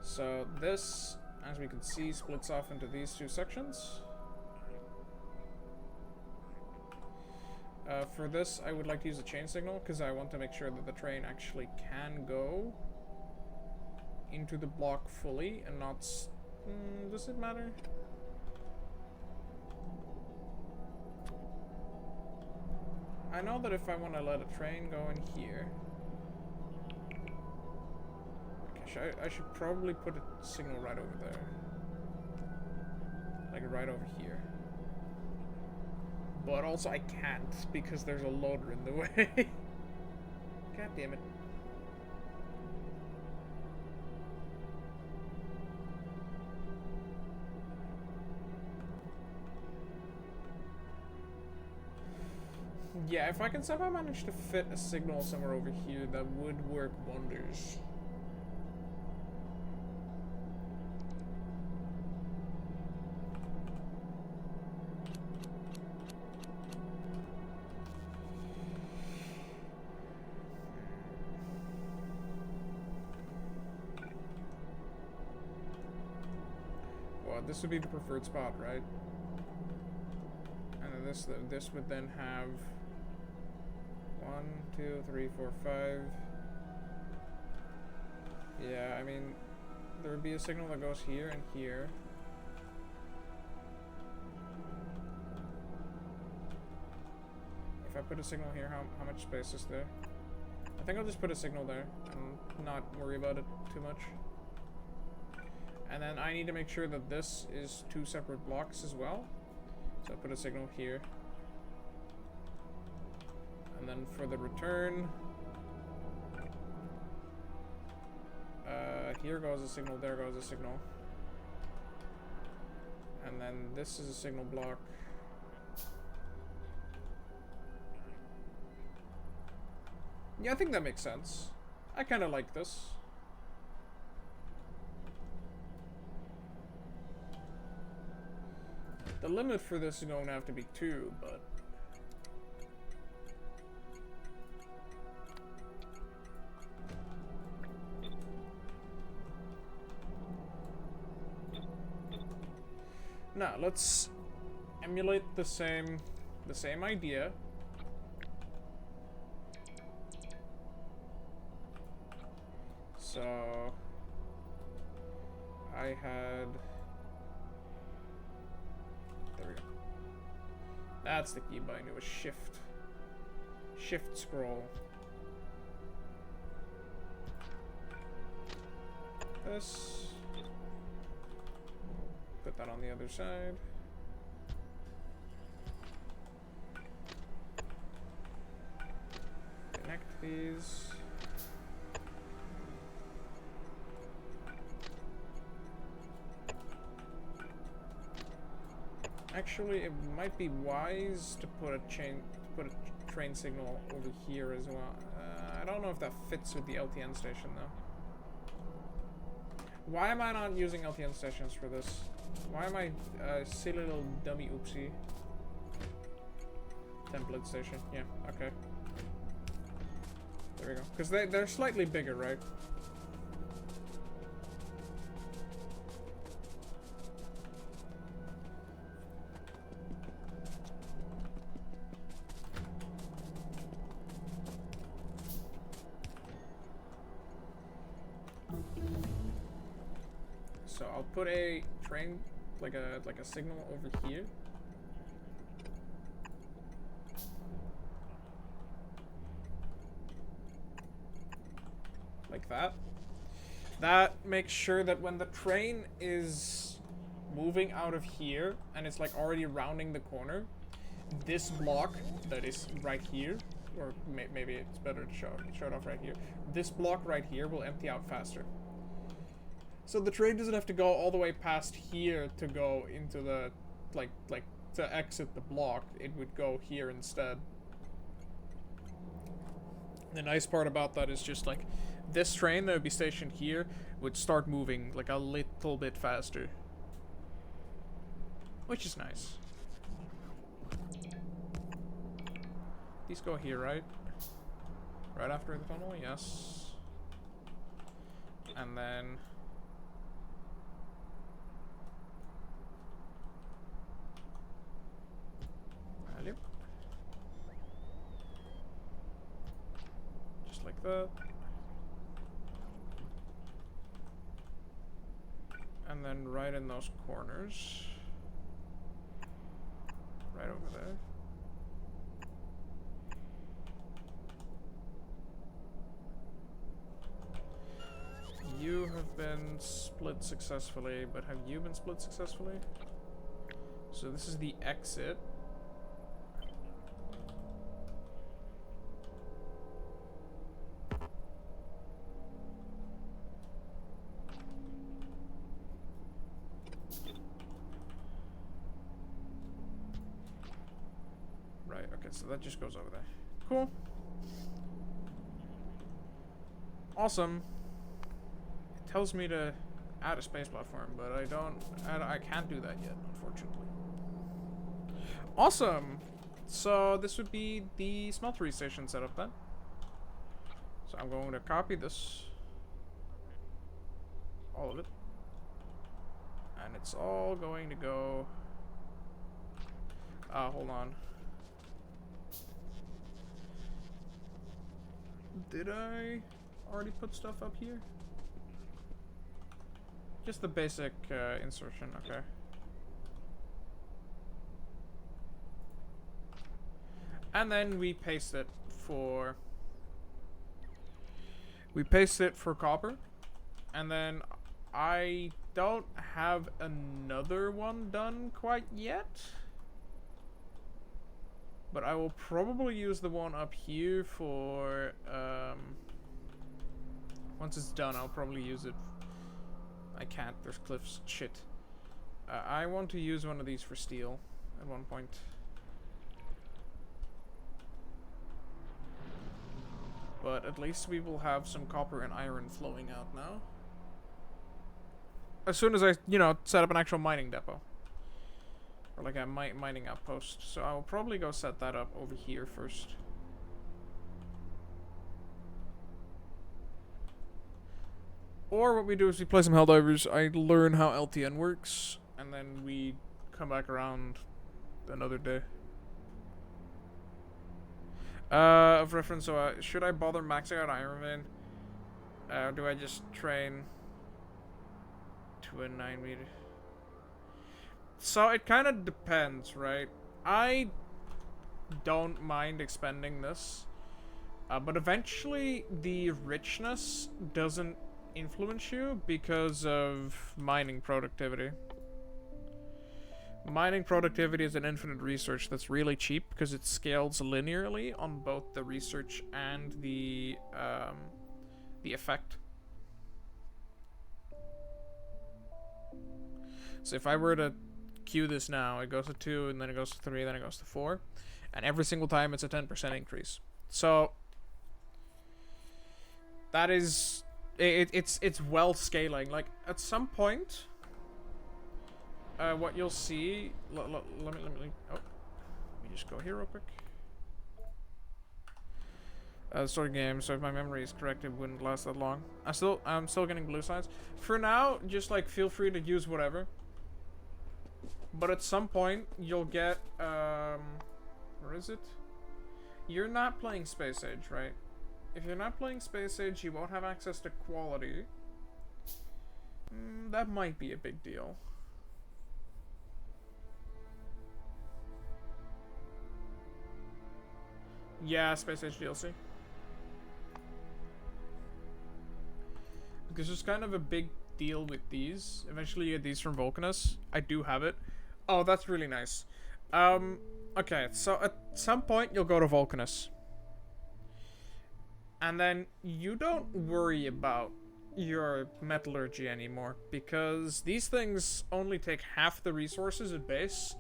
A: So this, as we can see, splits off into these two sections. For this, I would like to use a chain signal because I want to make sure that the train actually can go into the block fully and not... does it matter? I know that if I want to let a train go in here... Okay, I should probably put a signal right over there. Like right over here. But also I can't because there's a loader in the way. God damn it. Yeah, if I can somehow manage to fit a signal somewhere over here, that would work wonders. Well, this would be the preferred spot, right? And then this would then have 1, 2, 3, 4, 5. Yeah, I mean, there would be a signal that goes here and here. If I put a signal here, how much space is there? I think I'll just put a signal there and not worry about it too much. And then I need to make sure that this is 2 separate blocks as well. So I put a signal here. And then for the return, here goes a signal, there goes a signal. And then this is a signal block. Yeah, I think that makes sense. I kind of like this. The limit for this is going to have to be 2, but... Now, let's emulate the same idea. So I had... There we go. That's the key bind. It was shift. Shift scroll. This. Put that on the other side. Connect these. Actually, it might be wise to put a train signal over here as well. I don't know if that fits with the LTN station though. Why am I not using LTN stations for this? Why am I silly little dummy oopsie? Template station. Yeah, okay. There we go. Because they're slightly bigger, right? So I'll put a train, like a signal over here. Like that. That makes sure that when the train is moving out of here and it's like already rounding the corner, this block that is right here, or maybe it's better to show it off right here. This block right here will empty out faster. So the train doesn't have to go all the way past here to go into the, like to exit the block. It would go here instead. The nice part about that is just like this train that would be stationed here would start moving like a little bit faster. Which is nice. These go here, right? Right after the tunnel, yes. And then... Yep. Just like that. And then right in those corners. Right over there. You have been split successfully, but have you been split successfully? So this is the exit. Right, okay, so that just goes over there. Cool. Awesome. It tells me to add a space platform, but I can't do that yet, unfortunately. Awesome! So this would be the smeltery station setup then. So I'm going to copy this. All of it. And it's all going to go... hold on. Did I already put stuff up here? Just the basic insertion, okay. And then we paste it for... We paste it for copper. And then I don't have another one done quite yet. But I will probably use the one up here for... once it's done, I'll probably use it. I can't, there's cliffs. Shit. I want to use one of these for steel at one point. But at least we will have some copper and iron flowing out now. As soon as I, you know, set up an actual mining depot. Or like a mining outpost. So I will probably go set that up over here first. Or what we do is we play some Helldivers, I learn how LTN works, and then we come back around another day. Of reference, so should I bother maxing out Iron Man? Or do I just train to a 9 meter? So it kind of depends, right? I don't mind expending this. But eventually the richness doesn't influence you because of mining productivity. Mining productivity is an infinite research that's really cheap because it scales linearly on both the research and the effect. So if I were to queue this now, it goes to 2, and then it goes to 3, then it goes to 4, and every single time it's a 10% increase. So that is it's well scaling. Like at some point, what you'll see. Let me just go here real quick. Sort of game. So if my memory is correct, it wouldn't last that long. I'm still getting blue signs. For now, just like feel free to use whatever. But at some point, you'll get where is it? You're not playing Space Age, right? If you're not playing Space Age, you won't have access to quality. That might be a big deal. Yeah, Space Age DLC. Because there's kind of a big deal with these. Eventually you get these from Vulcanus. I do have it. Oh, that's really nice. Okay, so at some point you'll go to Vulcanus. And then you don't worry about your metallurgy anymore, because these things only take half the resources at base,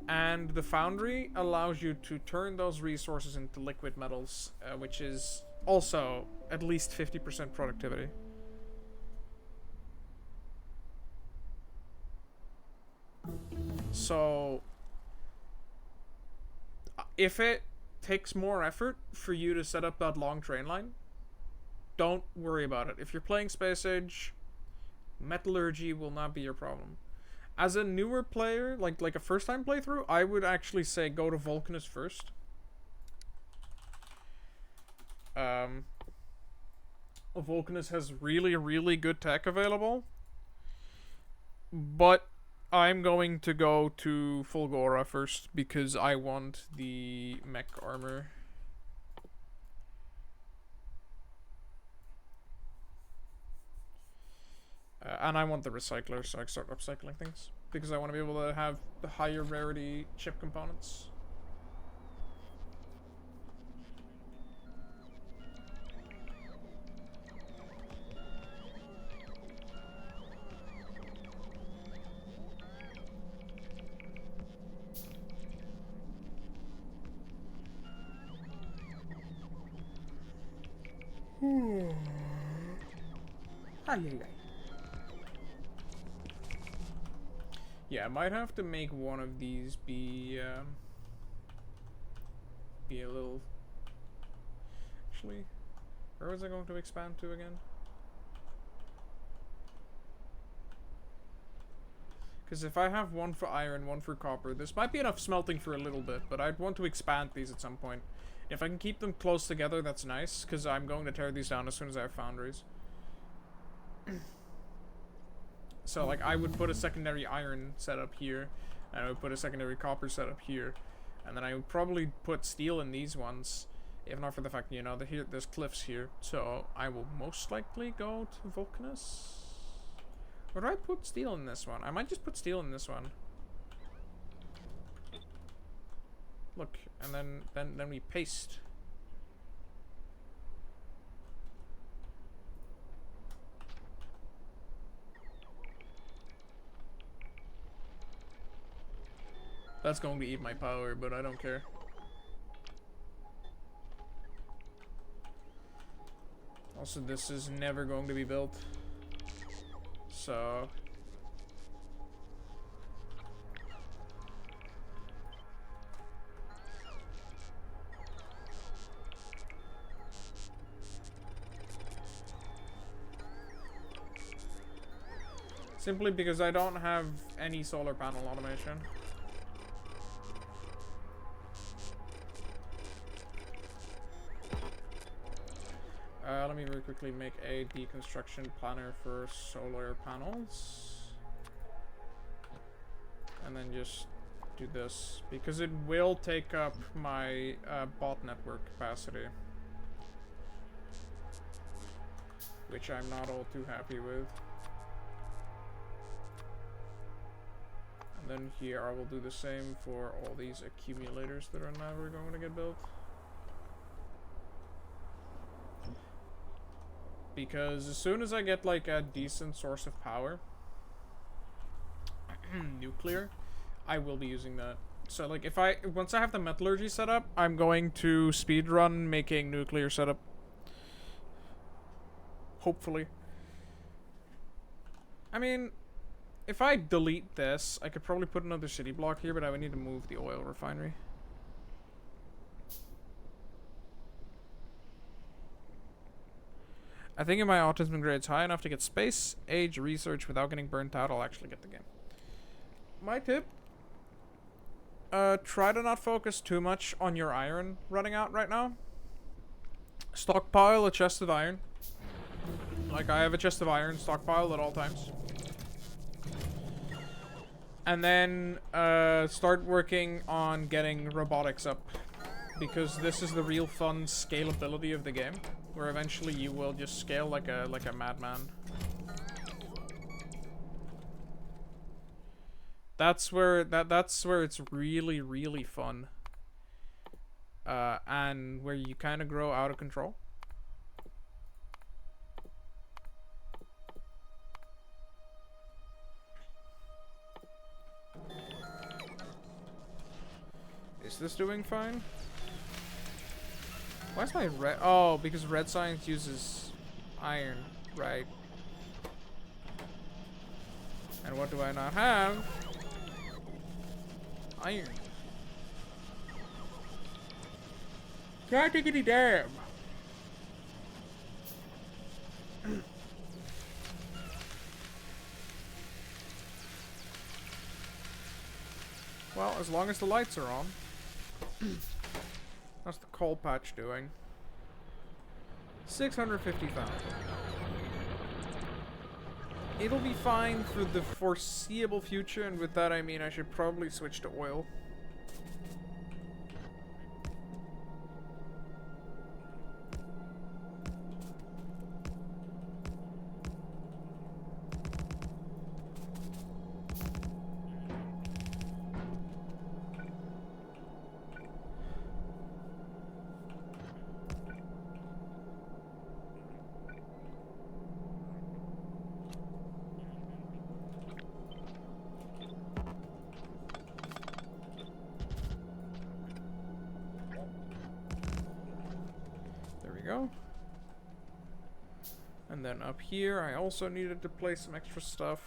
A: and the foundry allows you to turn those resources into liquid metals, which is also at least 50% productivity. So if it takes more effort for you to set up that long train line, don't worry about it. If you're playing Space Age, metallurgy will not be your problem. As a newer player, like a first-time playthrough, I would actually say go to Vulcanus first. Vulcanus has really, really good tech available, but I'm going to go to Fulgora first because I want the mech armor. And I want the recycler, so I start upcycling things. Because I want to be able to have the higher rarity chip components. Yeah, I might have to make one of these be a little... Actually, where was I going to expand to again? Because if I have one for iron, one for copper, this might be enough smelting for a little bit, but I'd want to expand these at some point. If I can keep them close together, that's nice, because I'm going to tear these down as soon as I have foundries. So, like, I would put a secondary iron setup here, and I would put a secondary copper setup here, and then I would probably put steel in these ones, if not for the fact, you know, that here there's cliffs here. So, I will most likely go to Vulcanus. Or do I put steel in this one? I might just put steel in this one. Look, and then we paste. That's going to eat my power, but I don't care. Also, this is never going to be built. So... simply because I don't have any solar panel automation. Let me very quickly make a deconstruction planner for solar panels. And then just do this, because it will take up my bot network capacity. Which I'm not all too happy with. And then here I will do the same for all these accumulators that are never going to get built. Because as soon as I get like a decent source of power, nuclear, I will be using that. So like once I have the metallurgy set up, I'm going to speedrun making nuclear setup. Hopefully. I mean, if I delete this, I could probably put another city block here, but I would need to move the oil refinery. I think if my autism grade is high enough to get Space Age research without getting burnt out, I'll actually get the game. My tip, try to not focus too much on your iron running out right now. Stockpile a chest of iron. Like, I have a chest of iron stockpile at all times. And then start working on getting robotics up. Because this is the real fun scalability of the game. Where eventually you will just scale like a madman. That's where it's really, really fun. And where you kind of grow out of control. Is this doing fine? Why is my red? Oh, because red science uses iron, right? And what do I not have? Iron. God diggity damn. Well, as long as the lights are on. How's the coal patch doing? 650,000. It'll be fine for the foreseeable future, and with that I mean I should probably switch to oil. Go. And then up here I also needed to place some extra stuff.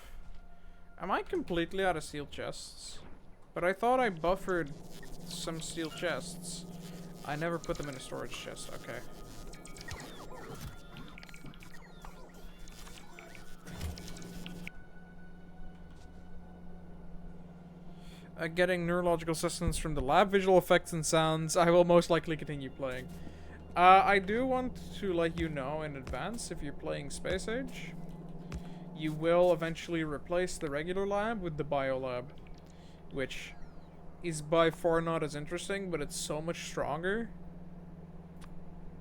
A: Am I completely out of steel chests? But I thought I buffered some steel chests. I never put them in a storage chest. Okay. Getting neurological assistance from the lab, visual effects and sounds. I will most likely continue playing. I do want to let you know in advance, if you're playing Space Age, you will eventually replace the regular lab with the biolab, which is by far not as interesting, but it's so much stronger.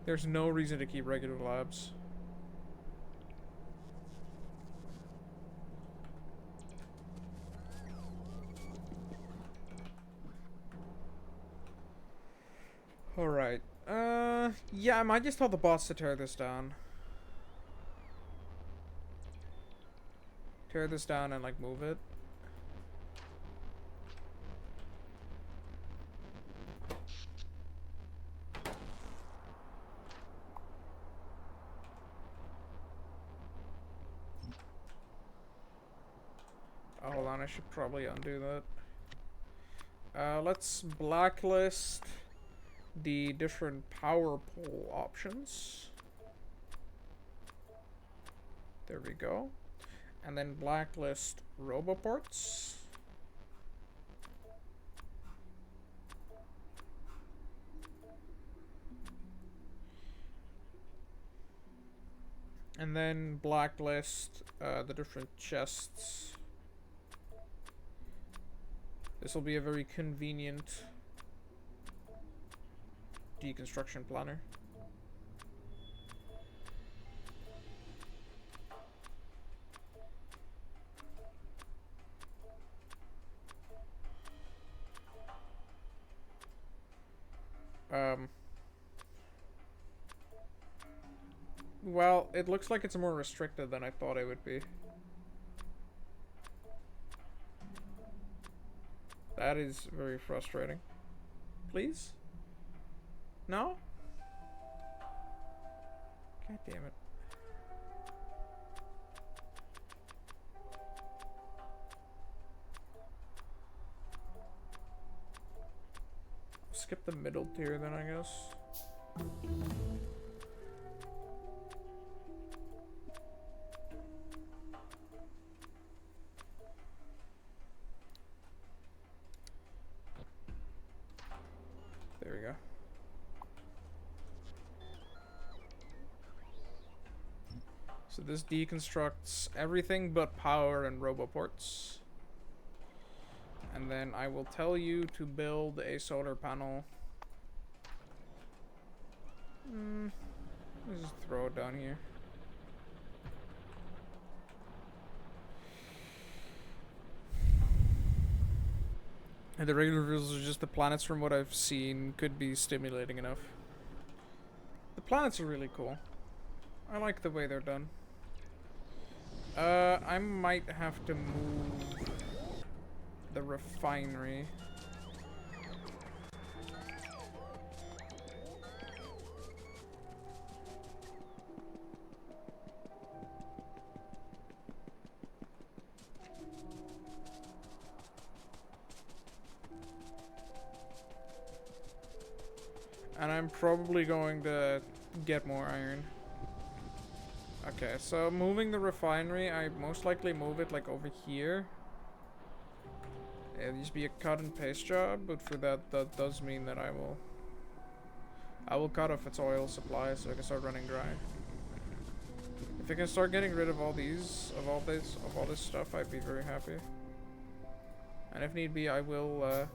A: There's no reason to keep regular labs. Alright. Yeah, I might just tell the boss to tear this down. Tear this down and, like, move it. Oh, hold on, I should probably undo that. Let's blacklist the different power pole options. There we go. And then blacklist roboports. And then blacklist the different chests. This will be a very convenient deconstruction planner. Well, it looks like it's more restricted than I thought it would be. That is very frustrating. Please? No? God damn it. Skip the middle tier then, I guess. There we go. So this deconstructs everything but power and roboports. And then I will tell you to build a solar panel. Let's just throw it down here. And the regular rules are just the planets, from what I've seen, could be stimulating enough. The planets are really cool. I like the way they're done. I might have to move the refinery. And I'm probably going to get more iron. Okay, so moving the refinery, I most likely move it like over here. It'll just be a cut and paste job, but for that, that does mean that I will cut off its oil supply so I can start running dry. If I can start getting rid of all these, of all this stuff, I'd be very happy. And if need be, I will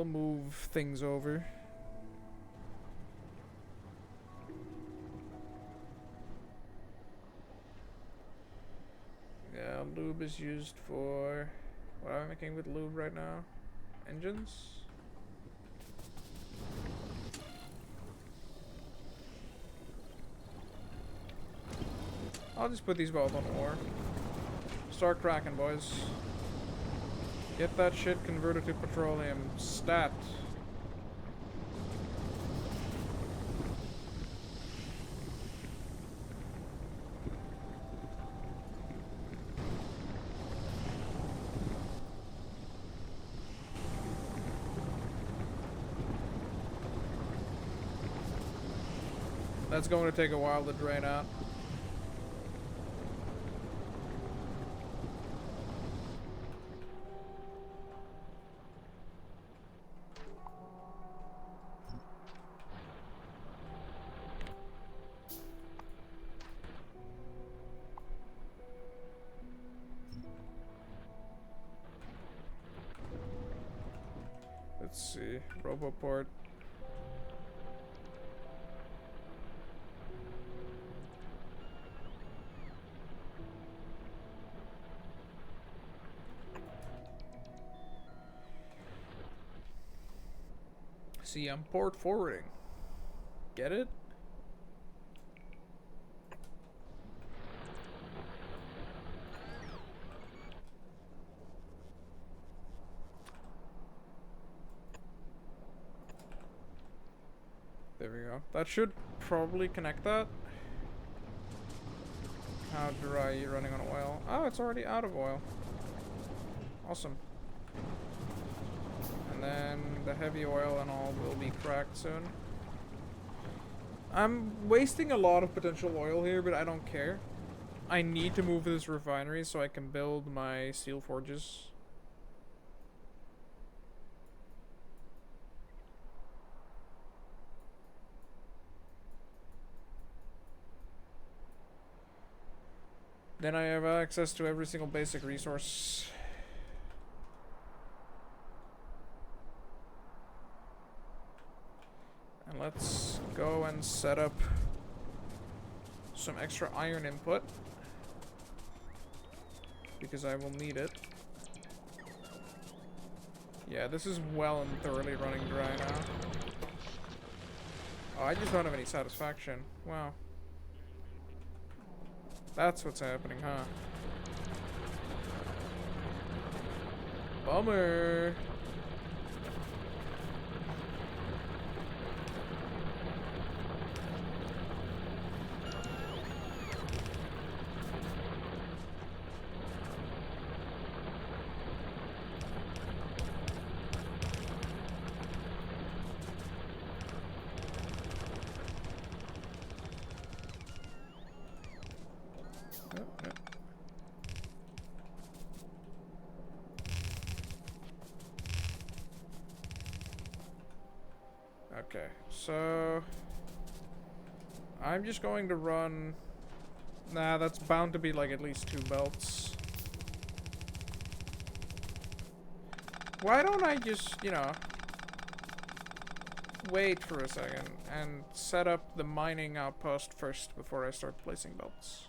A: move things over. Yeah, lube is used for... What am I making with lube right now? Engines? I'll just put these both on ore. Start cracking, boys. Get that shit converted to petroleum. Stat. That's going to take a while to drain out. Let's see. Roboport. See, I'm port forwarding. Get it? There we go. That should probably connect that. How dry are you running on oil? Oh, it's already out of oil. Awesome. And then the heavy oil and all will be cracked soon. I'm wasting a lot of potential oil here, but I don't care. I need to move this refinery so I can build my steel forges. Then I have access to every single basic resource. And let's go and set up some extra iron input, because I will need it. Yeah, this is well and thoroughly running dry now. Oh, I just don't have any satisfaction. Wow. That's what's happening, huh? Bummer. Okay, so I'm just going to run. Nah, that's bound to be like at least 2 belts. Why don't I just, you know, wait for a second and set up the mining outpost first before I start placing belts?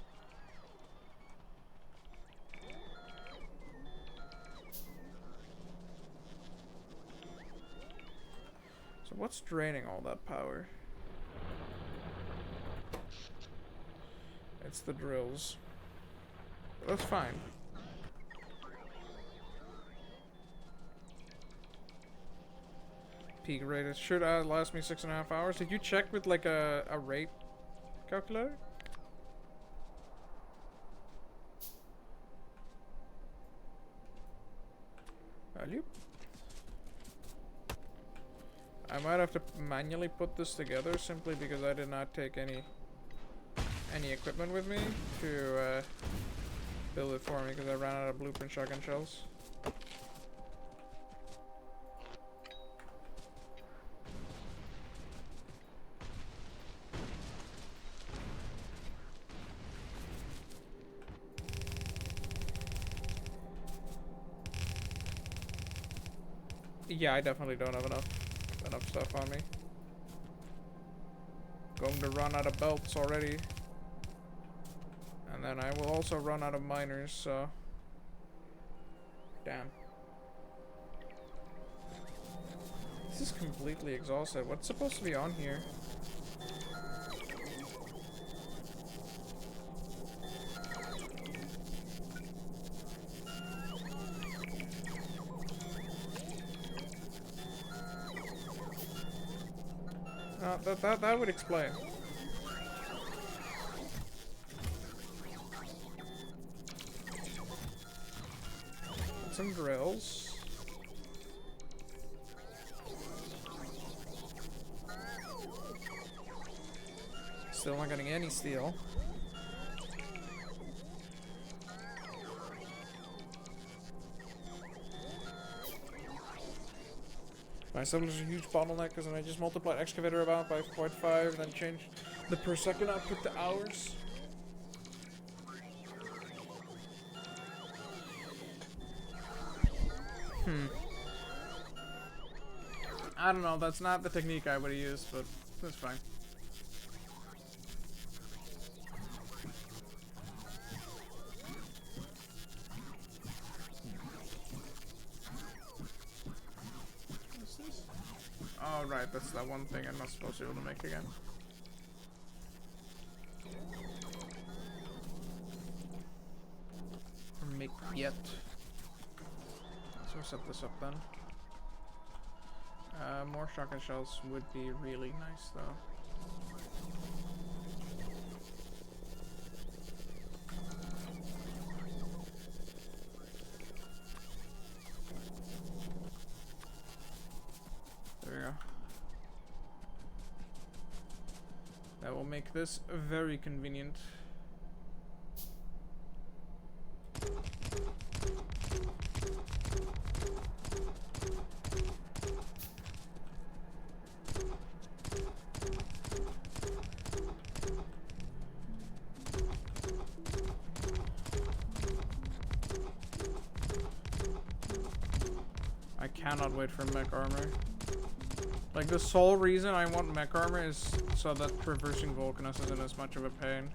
A: So what's draining all that power? It's the drills. That's fine. Peak rate. It should last me 6.5 hours. Did you check with like a rate calculator? Value. I might have to manually put this together simply because I did not take any equipment with me to build it for me because I ran out of blueprint shotgun shells. Yeah, I definitely don't have enough stuff on me. Going to run out of belts already. And then I will also run out of miners, so... Damn. This is completely exhausted. What's supposed to be on here? That would explain. Some drills. Still not getting any steel. My assemblers are a huge bottleneck because I just multiplied excavator amount by 0.5, then changed the per second output to hours. I don't know, that's not the technique I would have used, but that's fine. Oh, right, that's that one thing I'm not supposed to be able to make again. Or make yet. So I'll set this up then. More shotgun shells would be really nice though. There we go. That will make this very convenient. I cannot wait for mech armor. Like, the sole reason I want mech armor is so that traversing Vulcanus isn't as much of a pain.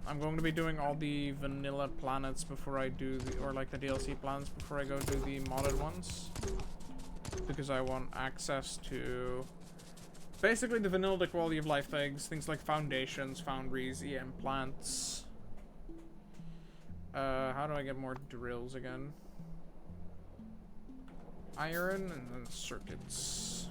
A: I'm going to be doing all the vanilla planets before I do the, or like the DLC planets before I go do the modded ones. Because I want access to basically the vanilla quality of life things like foundations, foundries, EM plants. How do I get more drills again? Iron and then circuits.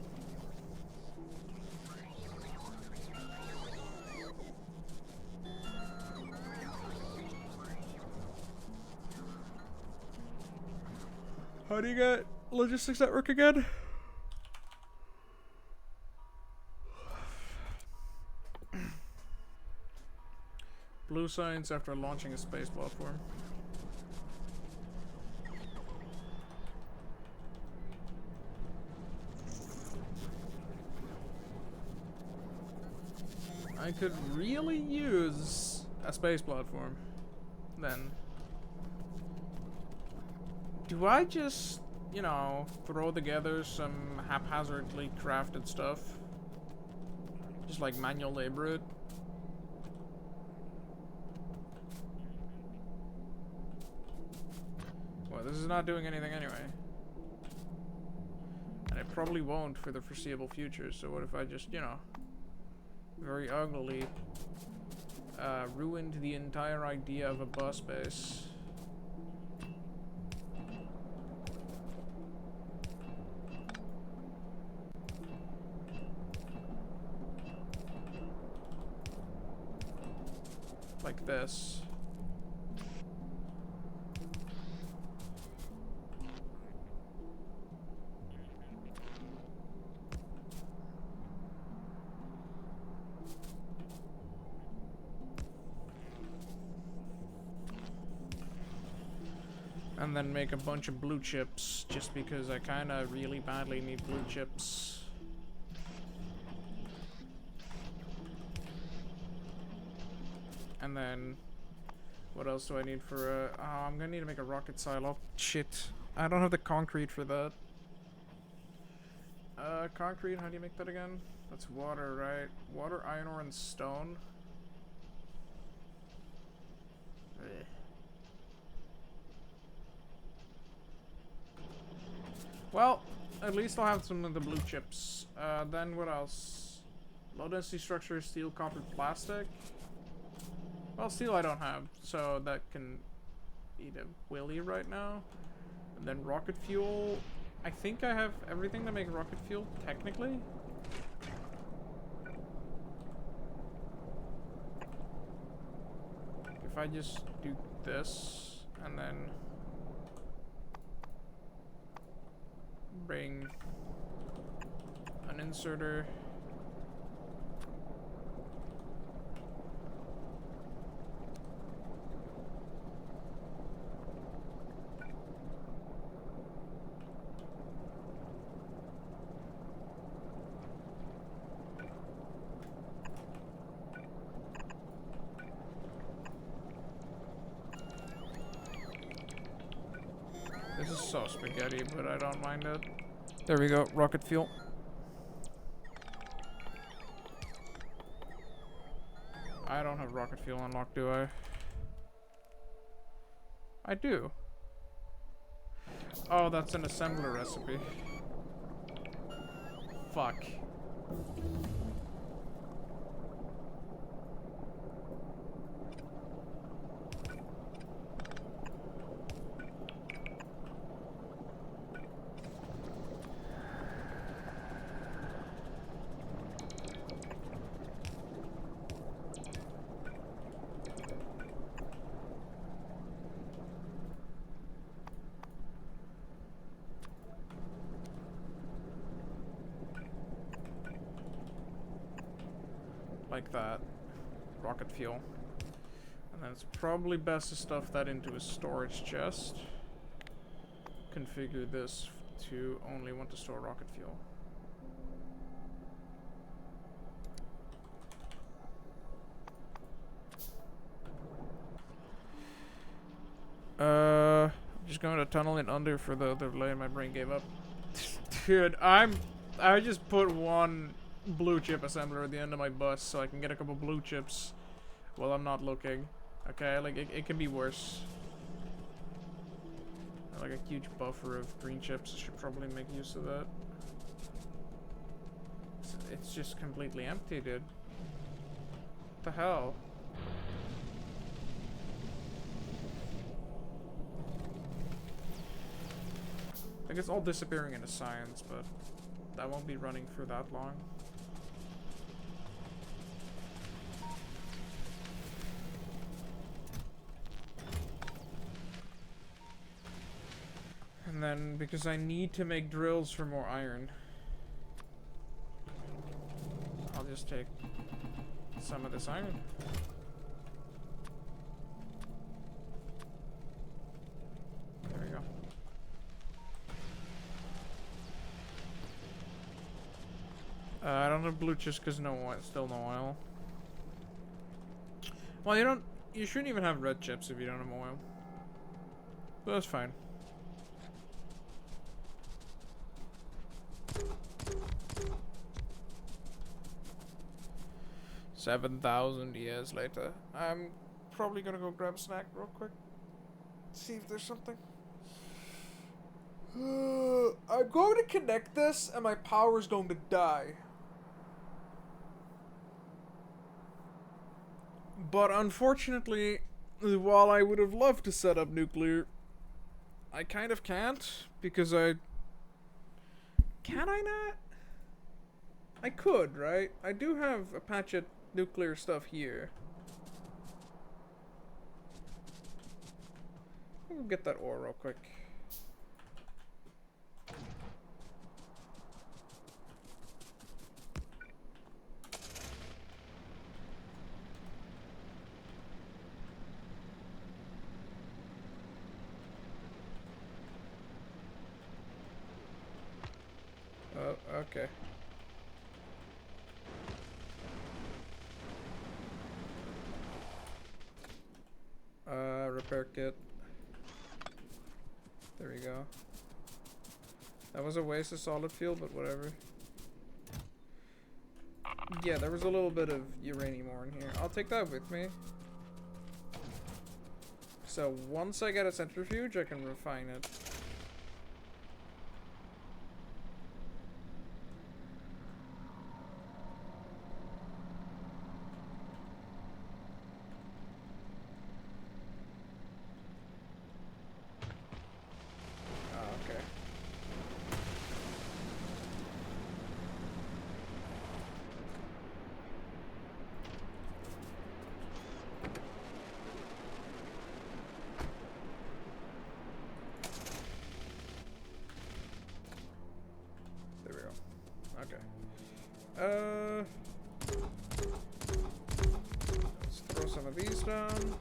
A: How do you get logistics network again? Blue signs after launching a space platform. I could really use a space platform. Then. Do I just you know, throw together some haphazardly crafted stuff. Just like manual labor it. Well, this is not doing anything anyway. And it probably won't for the foreseeable future, so what if I just, you know, very uglily ruined the entire idea of a bus base. Like this. And then make a bunch of blue chips, just because I kinda really badly need blue chips. And then, what else do I need for oh, I'm gonna need to make a rocket silo. Shit. I don't have the concrete for that. Concrete, how do you make that again? That's water, right? Water, iron ore, and stone. Ugh. Well, at least I'll have some of the blue chips. Then what else? Low density structure, steel, copper, plastic. Well, steel I don't have, so that can eat a willy right now. And then rocket fuel. I think I have everything to make rocket fuel, technically. If I just do this, and then bring an inserter. This is so spaghetti, but I don't mind it. There we go, rocket fuel. I don't have rocket fuel unlocked, do I? I do. Oh, that's an assembler recipe. Fuck. Like that. Rocket fuel. And then it's probably best to stuff that into a storage chest. Configure this to only want to store rocket fuel. I'm just going to tunnel it under for the other layer. My brain gave up. Dude, I just put one blue chip assembler at the end of my bus so I can get a couple blue chips while I'm not looking. Okay, like it can be worse. Like a huge buffer of green chips. I should probably make use of that. It's just completely empty, dude. What the hell? Like it's all disappearing into science, but that won't be running for that long. And then, because I need to make drills for more iron, I'll just take some of this iron. There we go. I don't have blue chips because no oil, still no oil. Well, you shouldn't even have red chips if you don't have oil. But that's fine. 7,000 years later. I'm probably gonna go grab a snack real quick. See if there's something. I'm going to connect this and my power's going to die. But unfortunately, while I would have loved to set up nuclear, I kind of can't because I... Can I not? I could, right? I do have Apache nuclear stuff here. I'll get that ore real quick. Oh, okay. Repair kit. There we go. That was a waste of solid fuel, but whatever. Yeah, there was a little bit of uranium ore in here. I'll take that with me. So once I get a centrifuge, I can refine it. Let's throw some of these down.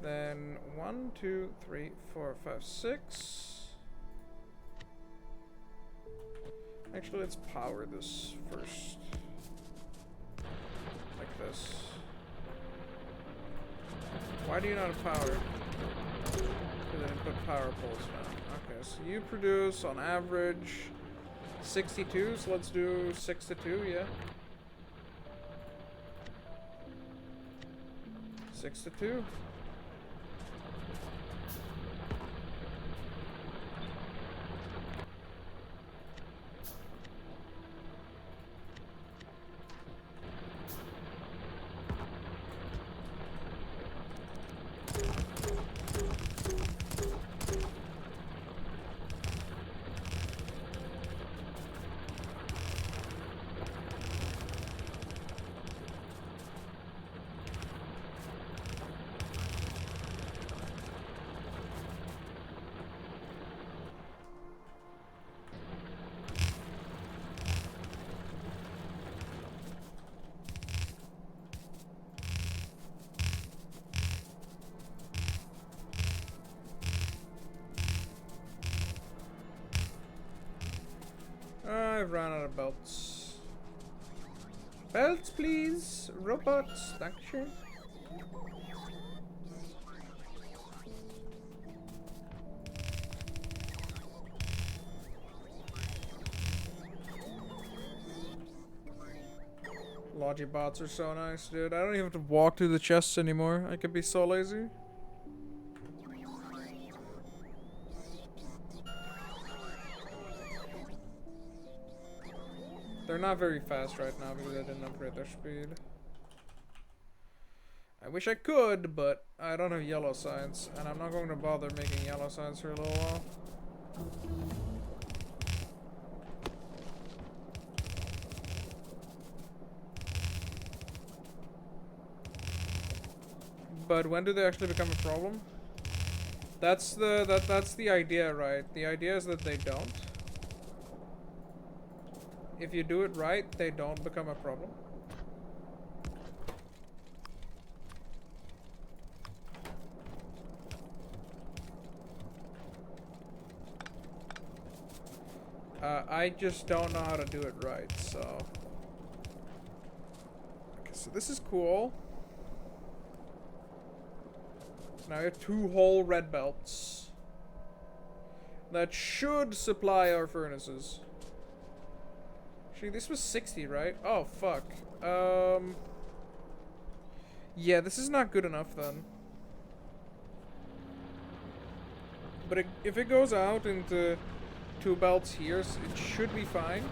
A: Then 1, 2, 3, 4, 5, 6. Actually, let's power this first. Like this. Why do you not have power? Because I didn't put power poles down. Okay, so you produce on average 62, so let's do 6 to 2, yeah. 6 to 2. I've run out of belts. Belts, please. Robots. Dankeschön. Logibots are so nice, dude. I don't even have to walk through the chests anymore. I could be so lazy. They're not very fast right now because I didn't upgrade their speed. I wish I could, but I don't have yellow signs, and I'm not going to bother making yellow signs for a little while. But when do they actually become a problem? That's the idea, right? The idea is that they don't. If you do it right, they don't become a problem. I just don't know how to do it right, so... Okay, so this is cool. So now we have 2 whole red belts. That should supply our furnaces. Actually, this was 60, right? Oh, fuck. Yeah, this is not good enough then. But if it goes out into 2 belts here, it should be fine.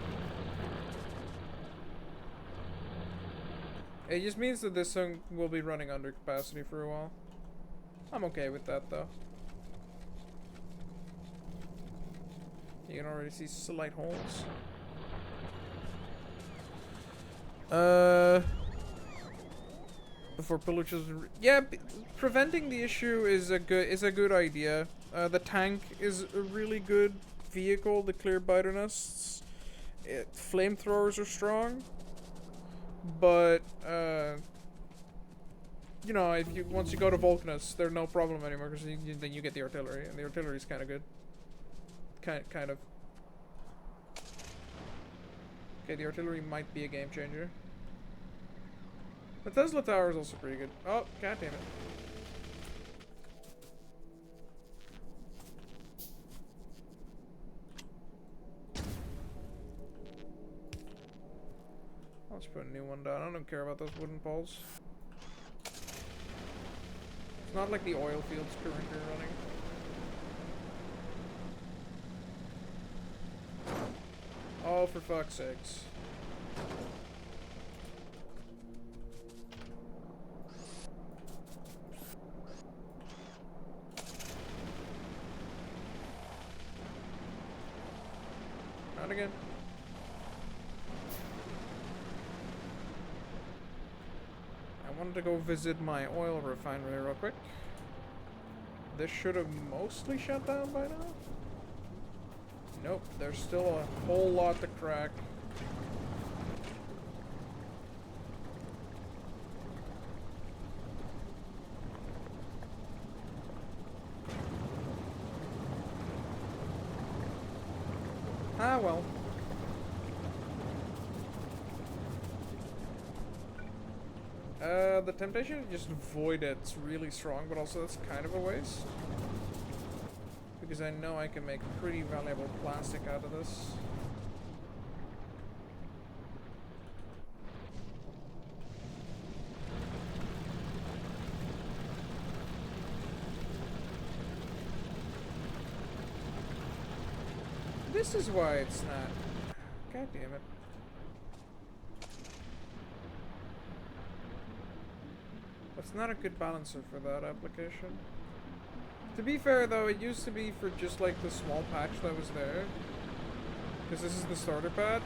A: It just means that this thing will be running under capacity for a while. I'm okay with that, though. You can already see slight holes. Before pillages, yeah, preventing the issue is a good idea. The tank is a really good vehicle to clear biter nests. Flamethrowers are strong, but you know, if you once you go to Vulcanus, they're no problem anymore because then you get the artillery, and the artillery is kind of good. Kind of. Okay, the artillery might be a game changer. The Tesla tower is also pretty good. Oh, god damn it. I'll just put a new one down. I don't care about those wooden poles. It's not like the oil fields currently running. Oh, for fuck's sakes. Not again. I wanted to go visit my oil refinery real quick. This should have mostly shut down by now. Nope, there's still a whole lot to crack. Ah, well. The temptation to just void it's really strong, but also that's kind of a waste. Because I know I can make pretty valuable plastic out of this. This is why it's not. God damn it. That's not a good balancer for that application. To be fair though, it used to be for just like the small patch that was there. Because this is the starter patch.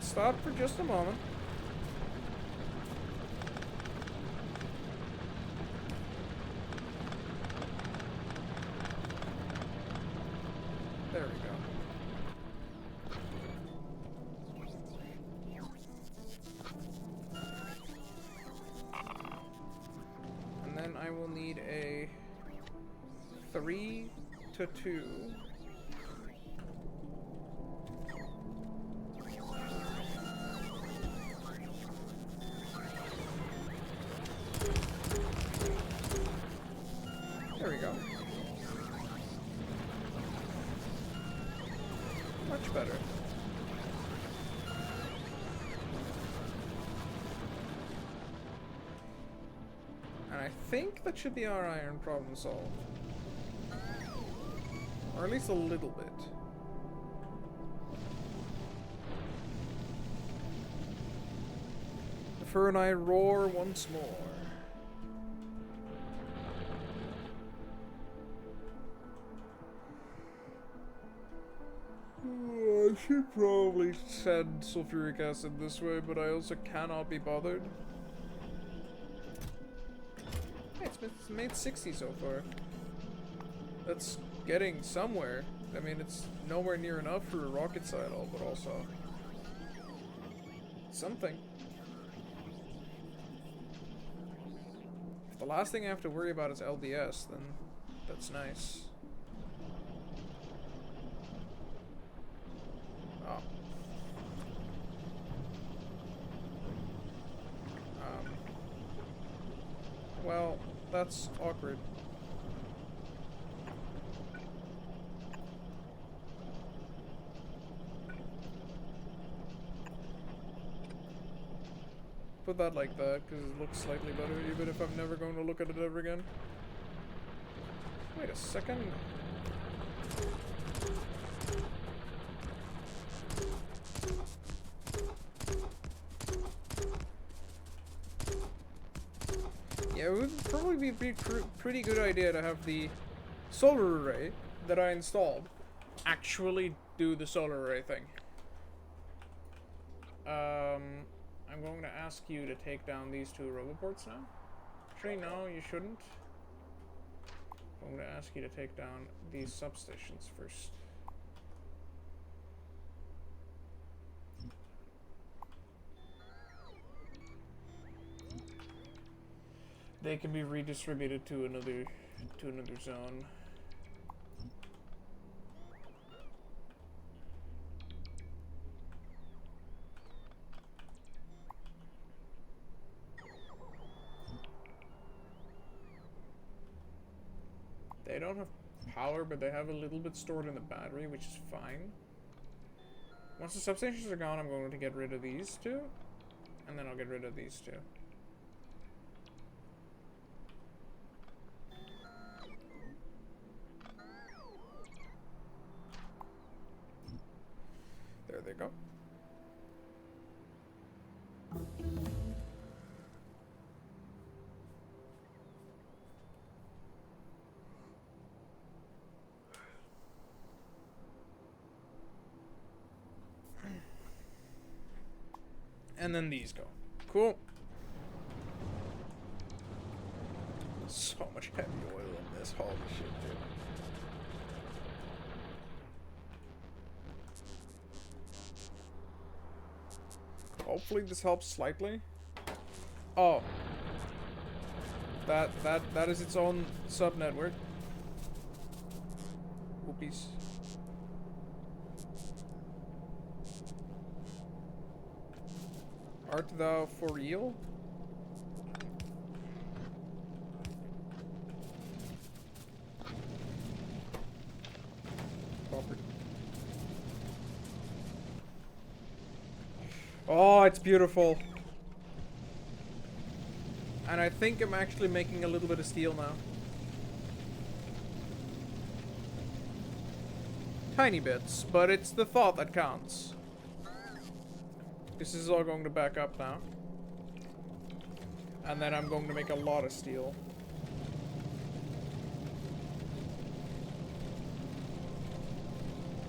A: Stop for just a moment. There we go. And then I will need a 3 to 2. There we go. Much better. And I think that should be our iron problem solved. Or at least a little bit. The fur and I roar once more. I should probably send sulfuric acid this way, but I also cannot be bothered. Hey, it's made 60 so far. That's getting somewhere. I mean, it's nowhere near enough for a rocket saddle, but also something. If the last thing I have to worry about is LDS, then that's nice. Oh. Well, that's awkward. Put that like that, because it looks slightly better, even if I'm never going to look at it ever again. Wait a second. Yeah, it would probably be a pretty good idea to have the solar array that I installed actually do the solar array thing. I'm going to ask you to take down these two roboports now. Actually, no, you shouldn't. I'm going to ask you to take down these substations first. They can be redistributed to another zone. They don't have power, but they have a little bit stored in the battery, which is fine. Once the substations are gone, I'm going to get rid of these two, and then I'll get rid of these two. There they go. And then these go. Cool. So much heavy oil in this. Holy shit, dude. Hopefully this helps slightly. Oh. That is its own sub-network. Whoopies. Art thou for real? Oh, it's beautiful. And I think I'm actually making a little bit of steel now. Tiny bits, but it's the thought that counts. This is all going to back up now. And then I'm going to make a lot of steel.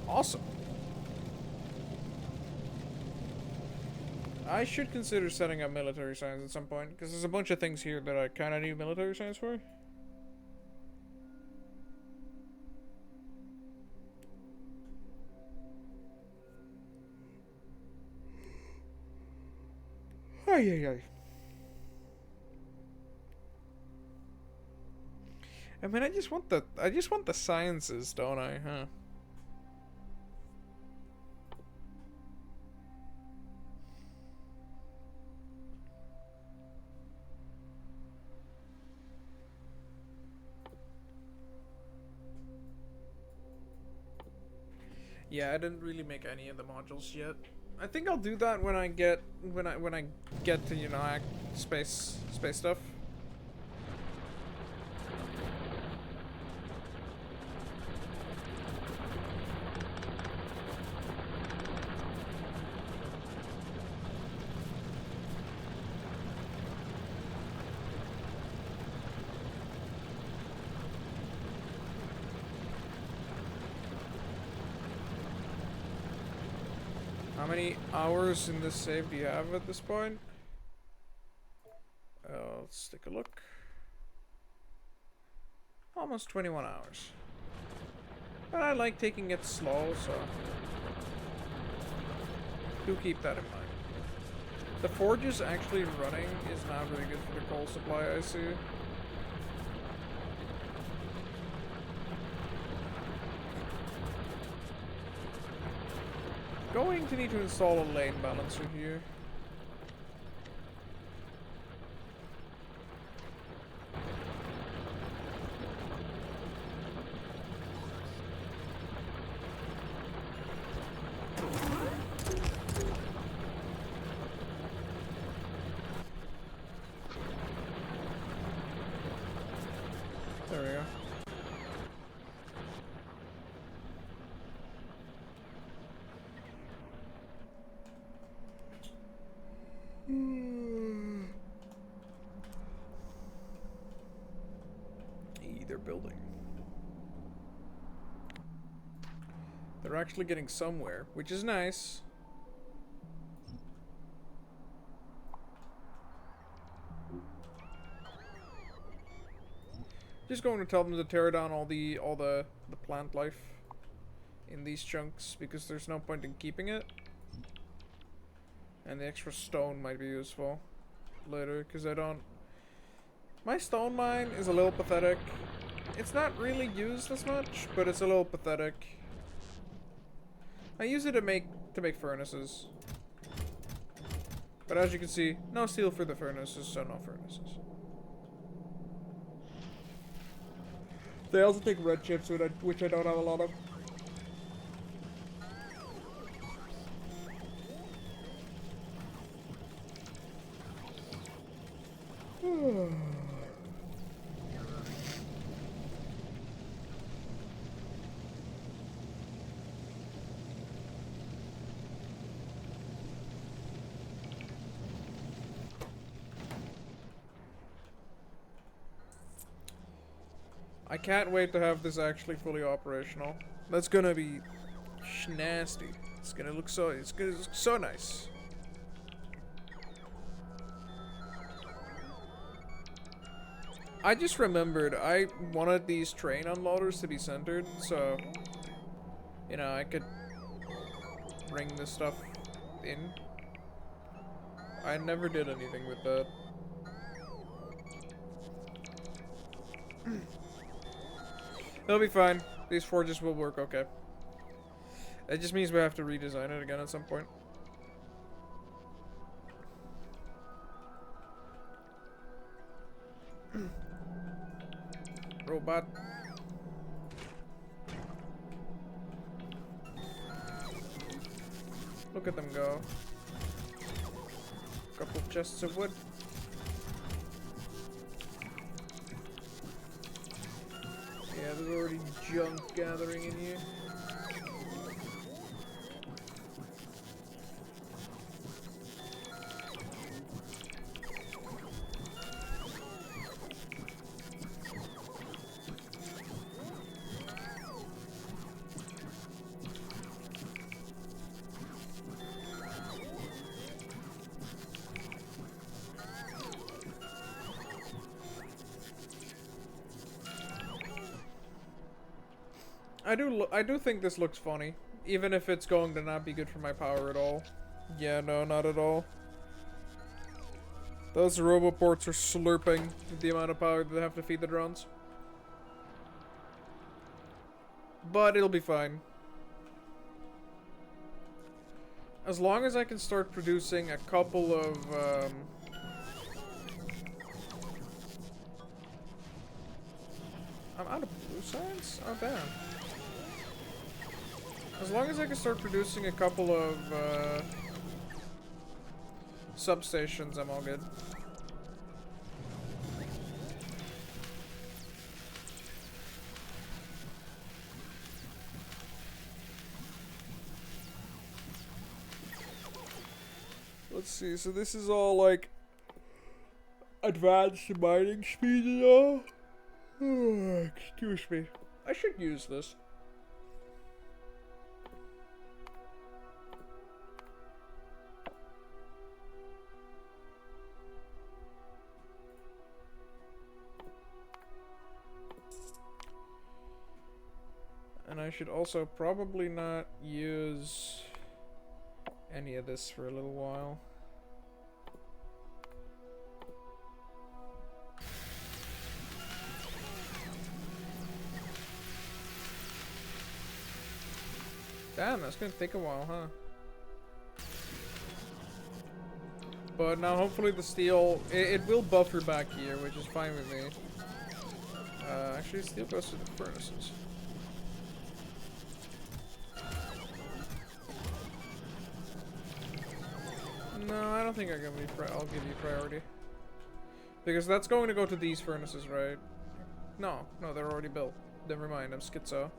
A: Awesome. I should consider setting up military science at some point, because there's a bunch of things here that I kind of need military science for. Ay. I mean, I just want the sciences, don't I, huh? Yeah, I didn't really make any of the modules yet. I think I'll do that when I get to, you know, space stuff. How many hours in this save do you have at this point? Let's take a look. Almost 21 hours. But I like taking it slow, so do keep that in mind. The forge is actually running is not very good for the coal supply, I see. Going to need to install a lane balancer here. There we go. They're building. They're actually getting somewhere, which is nice. Just going to tell them to tear down all the plant life in these chunks because there's no point in keeping it. And the extra stone might be useful later because I don't. My stone mine is a little pathetic. It's not really used as much, but it's a little pathetic. I use it to make furnaces. But as you can see, no steel for the furnaces, so no furnaces. They also take red chips, which I don't have a lot of. I can't wait to have this actually fully operational. That's gonna be nasty. It's gonna look so nice. I just remembered I wanted these train unloaders to be centered, so you know I could bring this stuff in. I never did anything with that. It'll be fine. These forges will work okay. It just means we have to redesign it again at some point. Robot. Look at them go. Couple chests of wood. Yeah, there's already junk gathering in here. I do think this looks funny, even if it's going to not be good for my power at all. Yeah, no, not at all. Those roboports are slurping the amount of power that they have to feed the drones. But it'll be fine. As long as I can start producing a couple of, I'm out of blue science? Oh, damn. As long as I can start producing a couple of, substations, I'm all good. Let's see, so this is all, like, advanced mining speed and all? Oh, excuse me. I should use this. And I should also probably not use any of this for a little while. Damn, that's gonna take a while, huh? But now hopefully the steel, it will buffer back here, which is fine with me. Actually, steel goes to the furnaces. No, I don't think I'll give you priority. Because that's going to go to these furnaces, right? No, they're already built. Never mind, I'm schizo.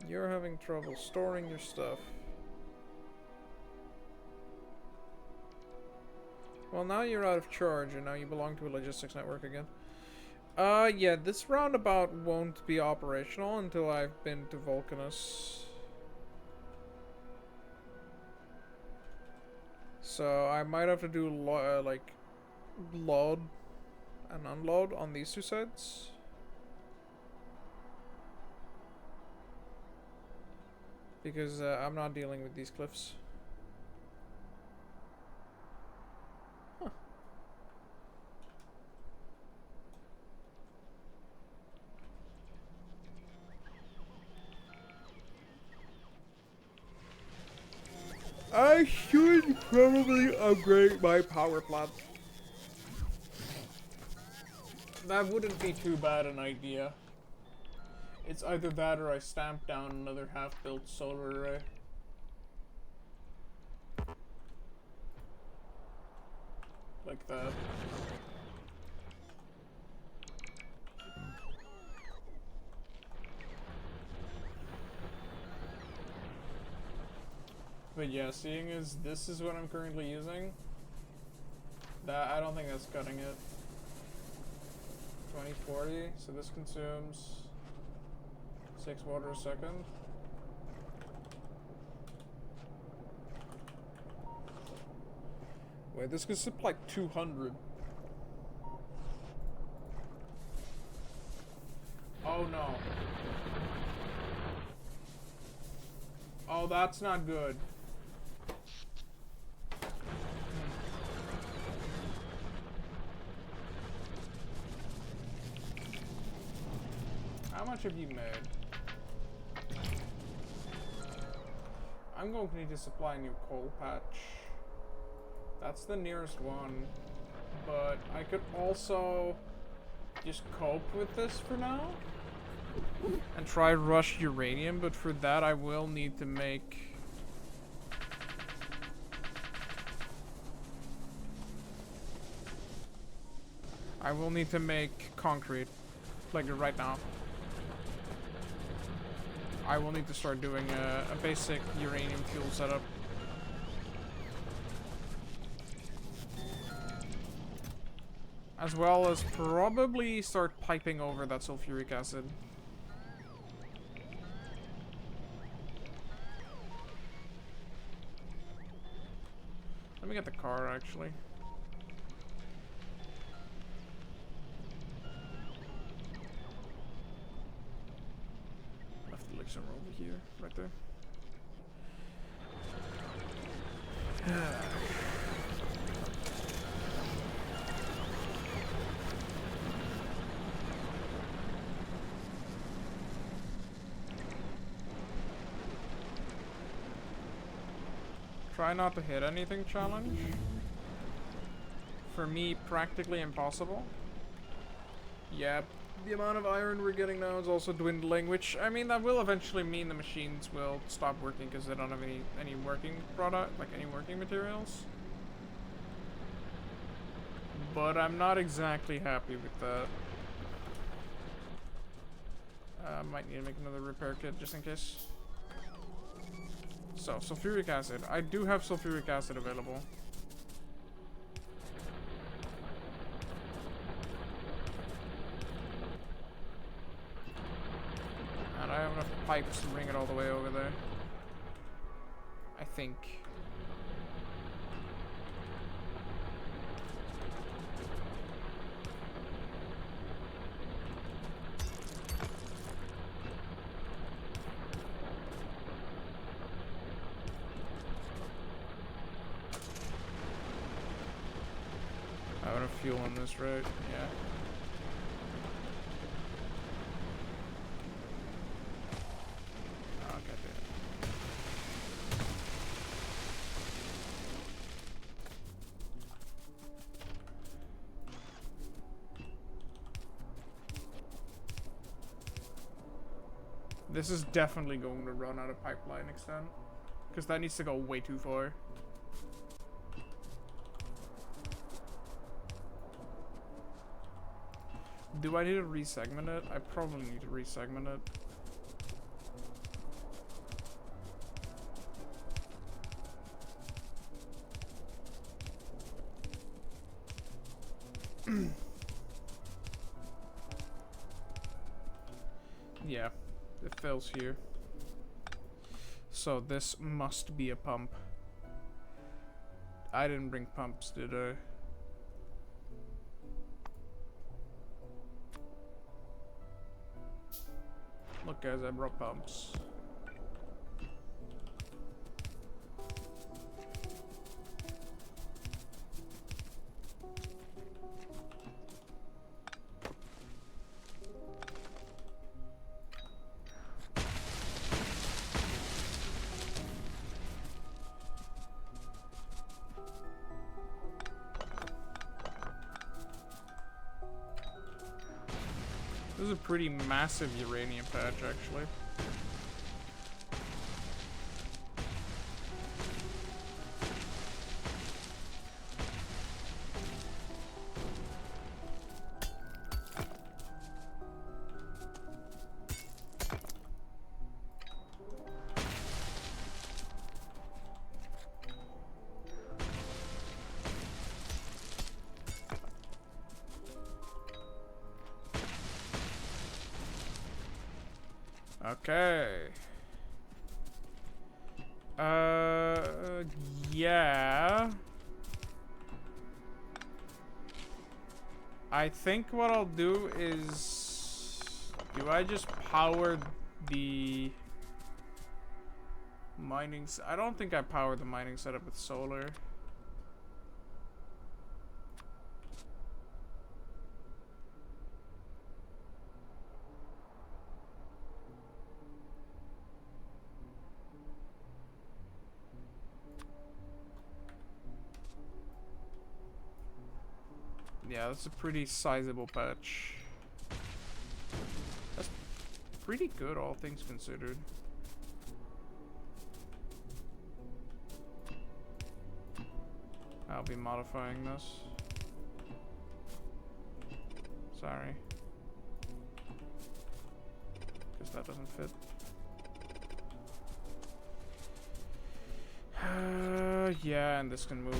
A: You're having trouble storing your stuff. Well, now you're out of charge, and now you belong to a logistics network again. Yeah, this roundabout won't be operational until I've been to Vulcanus. So I might have to do like load and unload on these two sides. Because I'm not dealing with these cliffs. Huh. I should probably upgrade my power plant. That wouldn't be too bad an idea. It's either that or I stamp down another half-built solar array. Like that. But yeah, seeing as this is what I'm currently using, that I don't think that's cutting it. 2040, so this consumes 6 water a second. Wait, this could sip like 200. Oh no. Oh, that's not good. How much have you made? I'm going to need to supply a new coal patch. That's the nearest one. But I could also just cope with this for now. And try rush uranium, but for that I will need to make... I will need to make concrete. Like right now. I will need to start doing a basic uranium fuel setup. As well as probably start piping over that sulfuric acid. Let me get the car actually. Elixir over here, right there. Try not to hit anything challenge. For me, practically impossible. Yep. The amount of iron we're getting now is also dwindling, which, I mean, that will eventually mean the machines will stop working because they don't have any working product, like any working materials. But I'm not exactly happy with that. Might need to make another repair kit just in case. So, sulfuric acid. I do have sulfuric acid available. And I have enough pipes to bring it all the way over there. I think. I have enough fuel on this, right? Yeah. This is definitely going to run out of pipeline extent. Because that needs to go way too far. Do I need to resegment it? I probably need to resegment it. Yeah, it fails here. So this must be a pump. I didn't bring pumps, did I? Look guys, I brought pumps. This is a pretty massive uranium patch, actually. Okay. Yeah. I think what I'll do is... Do I just power the mining... I don't think I powered the mining setup with solar. Yeah, that's a pretty sizable patch. That's pretty good, all things considered. I'll be modifying this. Sorry. Guess that doesn't fit. Yeah, and this can move.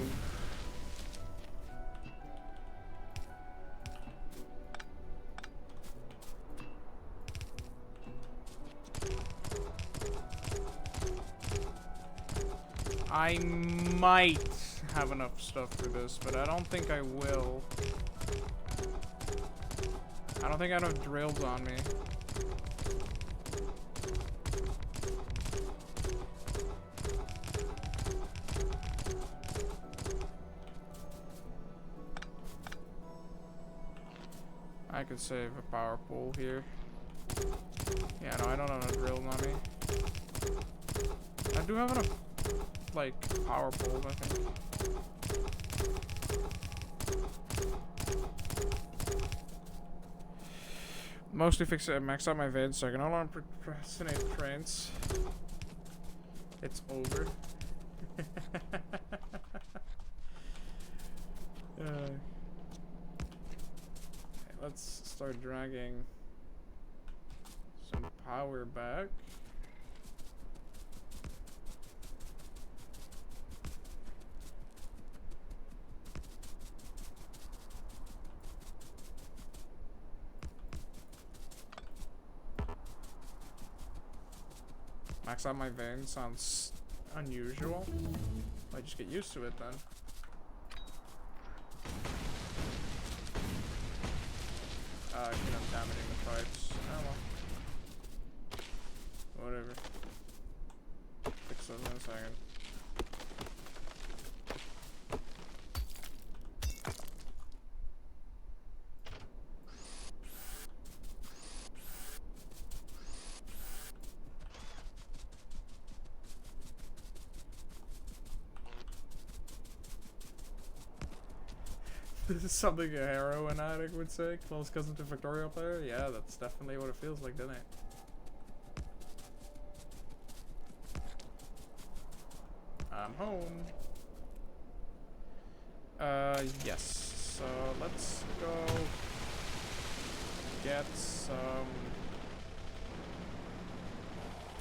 A: I might have enough stuff for this, but I don't think I will. I don't think I have enough drills on me. I could save a power pole here. Yeah, no, I don't have enough drills on me. I do have enough, like, power poles, I think. Mostly fix it and max out my vents so I can no longer procrastinate trains. It's over. Okay, let's start dragging some power back. Max out my vein sounds unusual. I just get used to it then. I think I'm damaging the pipes. Oh well. Whatever. Fix those in a second. This is something a heroin addict would say. Close cousin to Victoria player? Yeah, that's definitely what it feels like, doesn't it? home. Yes. So let's go get some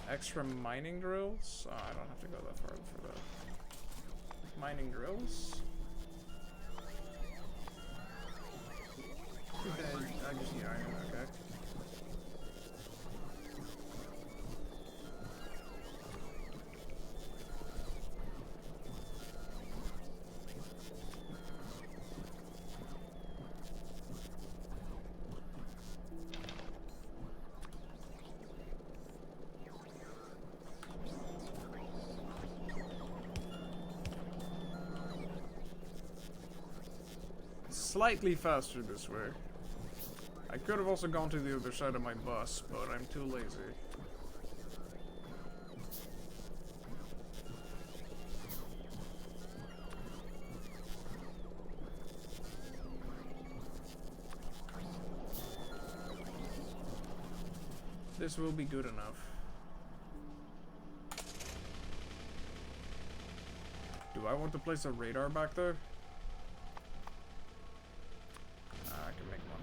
A: extra mining drills. Oh, I don't have to go that far for the mining drills. Okay, I just need iron, okay. Slightly faster this way. I could have also gone to the other side of my bus, but I'm too lazy. This will be good enough. Do I want to place a radar back there? I can make one.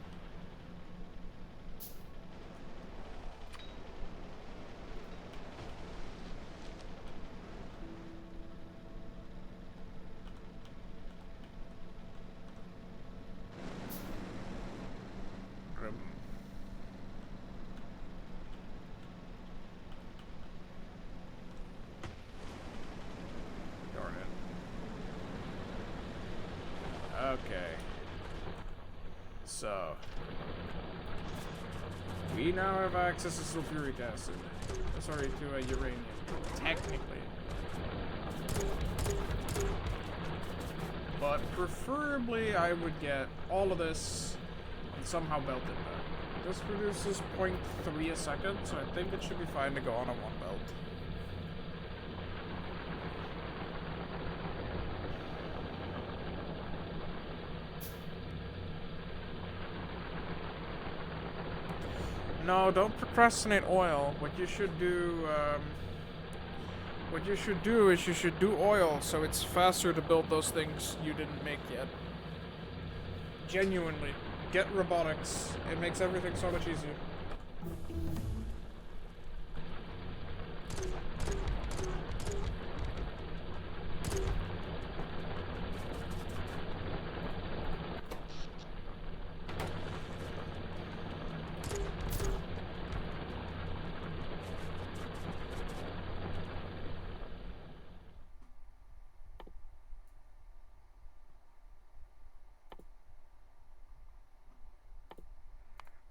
A: Grim. Darn it. Okay. So, we now have access to sulfuric acid. Sorry, to uranium. Technically. But preferably, I would get all of this and somehow belt it back. This produces 0.3 a second, so I think it should be fine to go on a one belt. No, don't procrastinate oil. What you should do is you should do oil so it's faster to build those things you didn't make yet. Genuinely. Get robotics. It makes everything so much easier.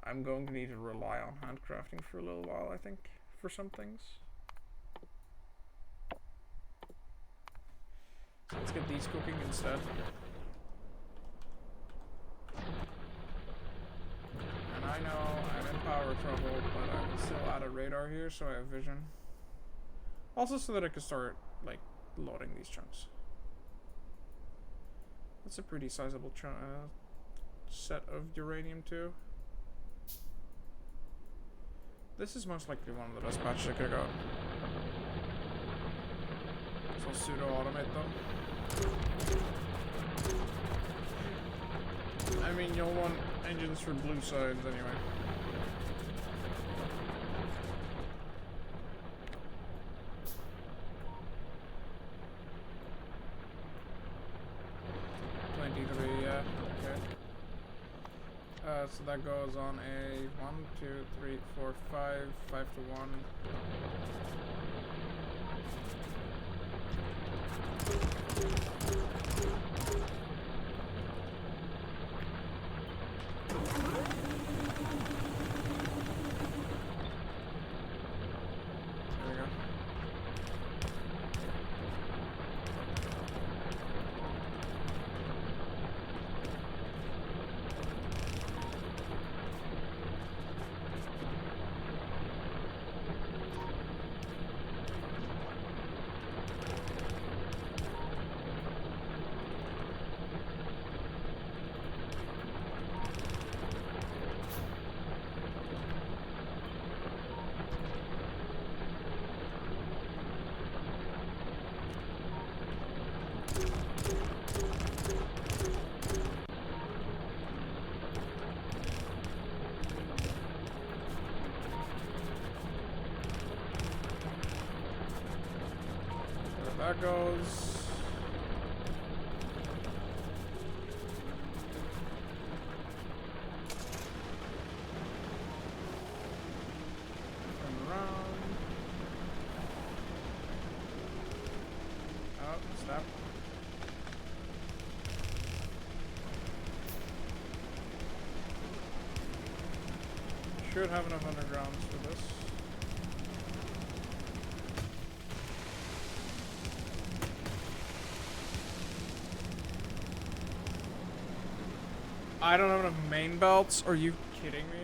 A: I'm going to need to rely on handcrafting for a little while, I think, for some things. So let's get these cooking instead. And I know I'm in power trouble, but I'm still out of radar here, so I have vision. Also so that I can start, like, loading these chunks. That's a pretty sizable set of uranium too. This is most likely one of the best patches I could have got. So I'll pseudo-automate them. I mean, you'll want engines for blue sides anyway. So that goes on a 1, 2, 3, 4, 5, 5 to 1. There we go. that goes. Turn around. Oh, stop. Should have enough undergrounds for this. I don't have enough main belts. Are you kidding me?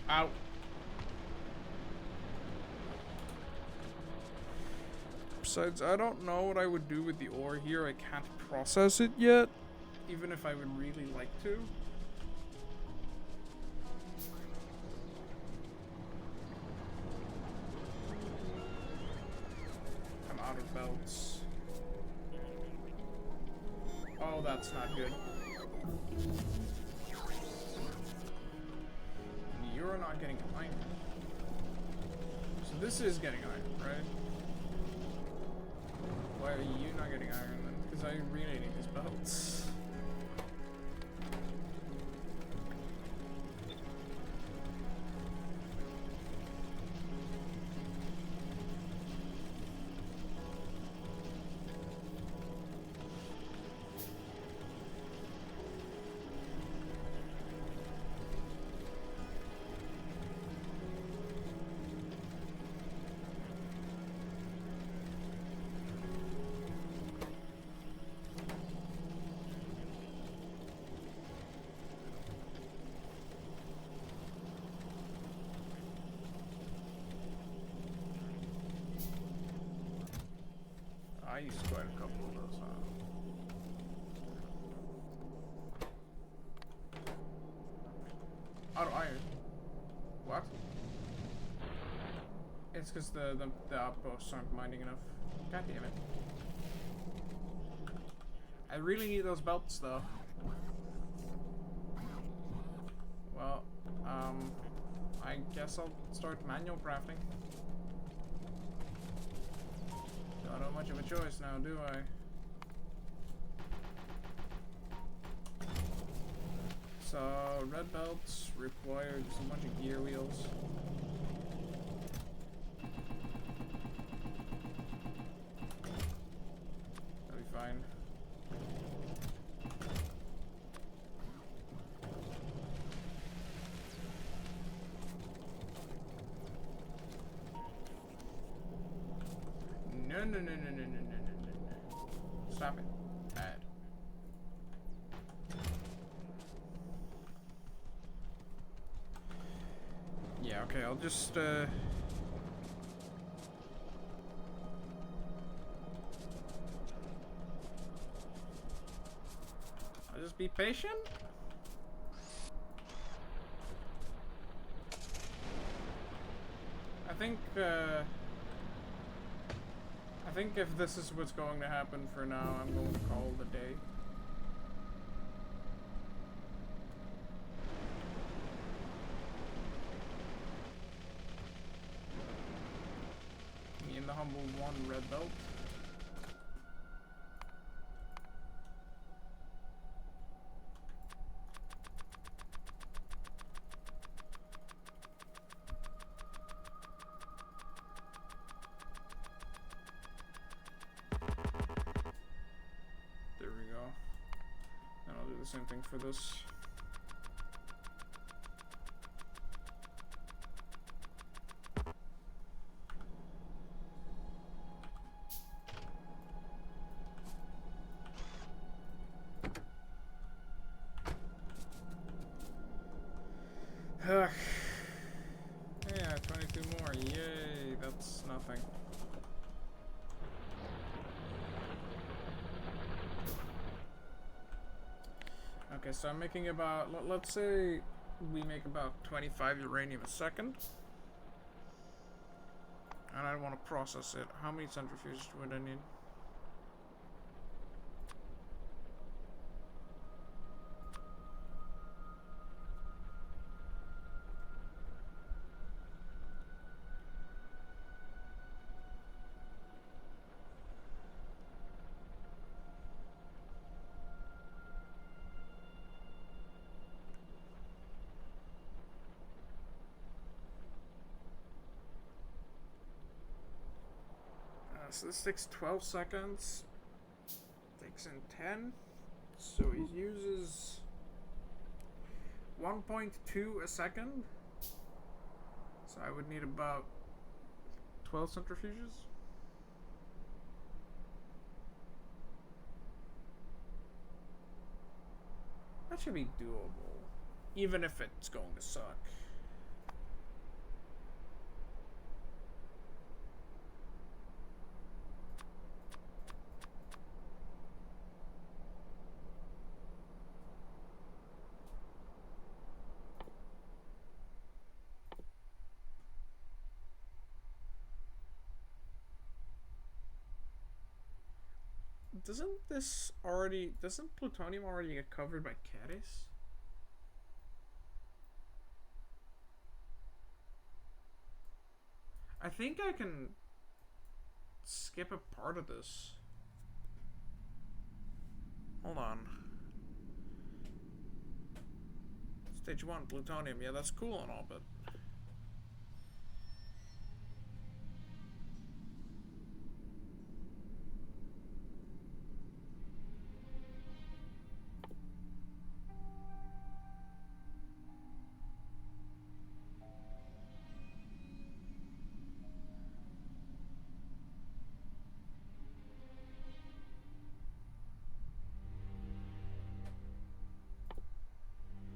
A: Ow. Besides, I don't know what I would do with the ore here. I can't process it yet, even if I would really like to. I'm out of belts. Oh, that's not good. You're not getting iron. So this is getting iron, right? Why are you not getting iron then? Because I really need these belts. I used quite a couple of those, huh? Auto iron. What? It's because the outposts aren't mining enough. God damn it. I really need those belts though. Well, I guess I'll start manual crafting. Don't have much of a choice now, do I? So, red belts require just a bunch of gear wheels. That'll be fine. No. Stop it. Bad. Yeah, okay, I'll just, I'll just be patient. I think if this is what's going to happen for now, I'm going to call it a day. Me and the humble one red belt. Same thing for this. Ugh. Yeah, 22 more. Yay, that's nothing. Okay, so I'm making about, let's say we make about 25 uranium a second. And I want to process it. How many centrifuges would I need? So this takes 12 seconds. Takes in 10. So he uses 1.2 a second. So I would need about 12 centrifuges. That should be doable, even if it's going to suck. Doesn't plutonium already get covered by Caddis? I think I can skip a part of this. Hold on. Stage 1, plutonium. Yeah, that's cool and all, but...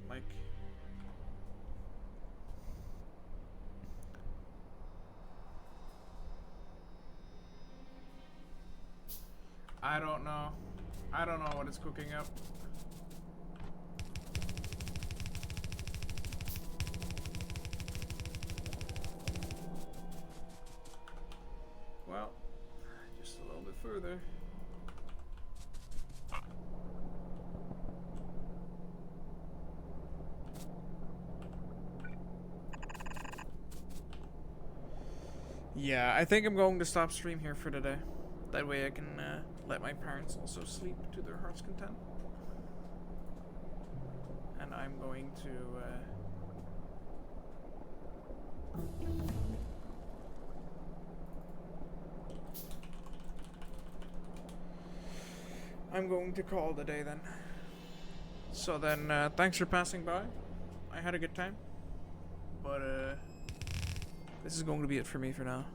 A: like... I don't know. I don't know what it's cooking up. Well, just a little bit further. Yeah, I think I'm going to stop stream here for today. That way I can let my parents also sleep to their heart's content. And I'm going to... I'm going to call it a day then. So then, thanks for passing by. I had a good time. But, this is going to be it for me for now.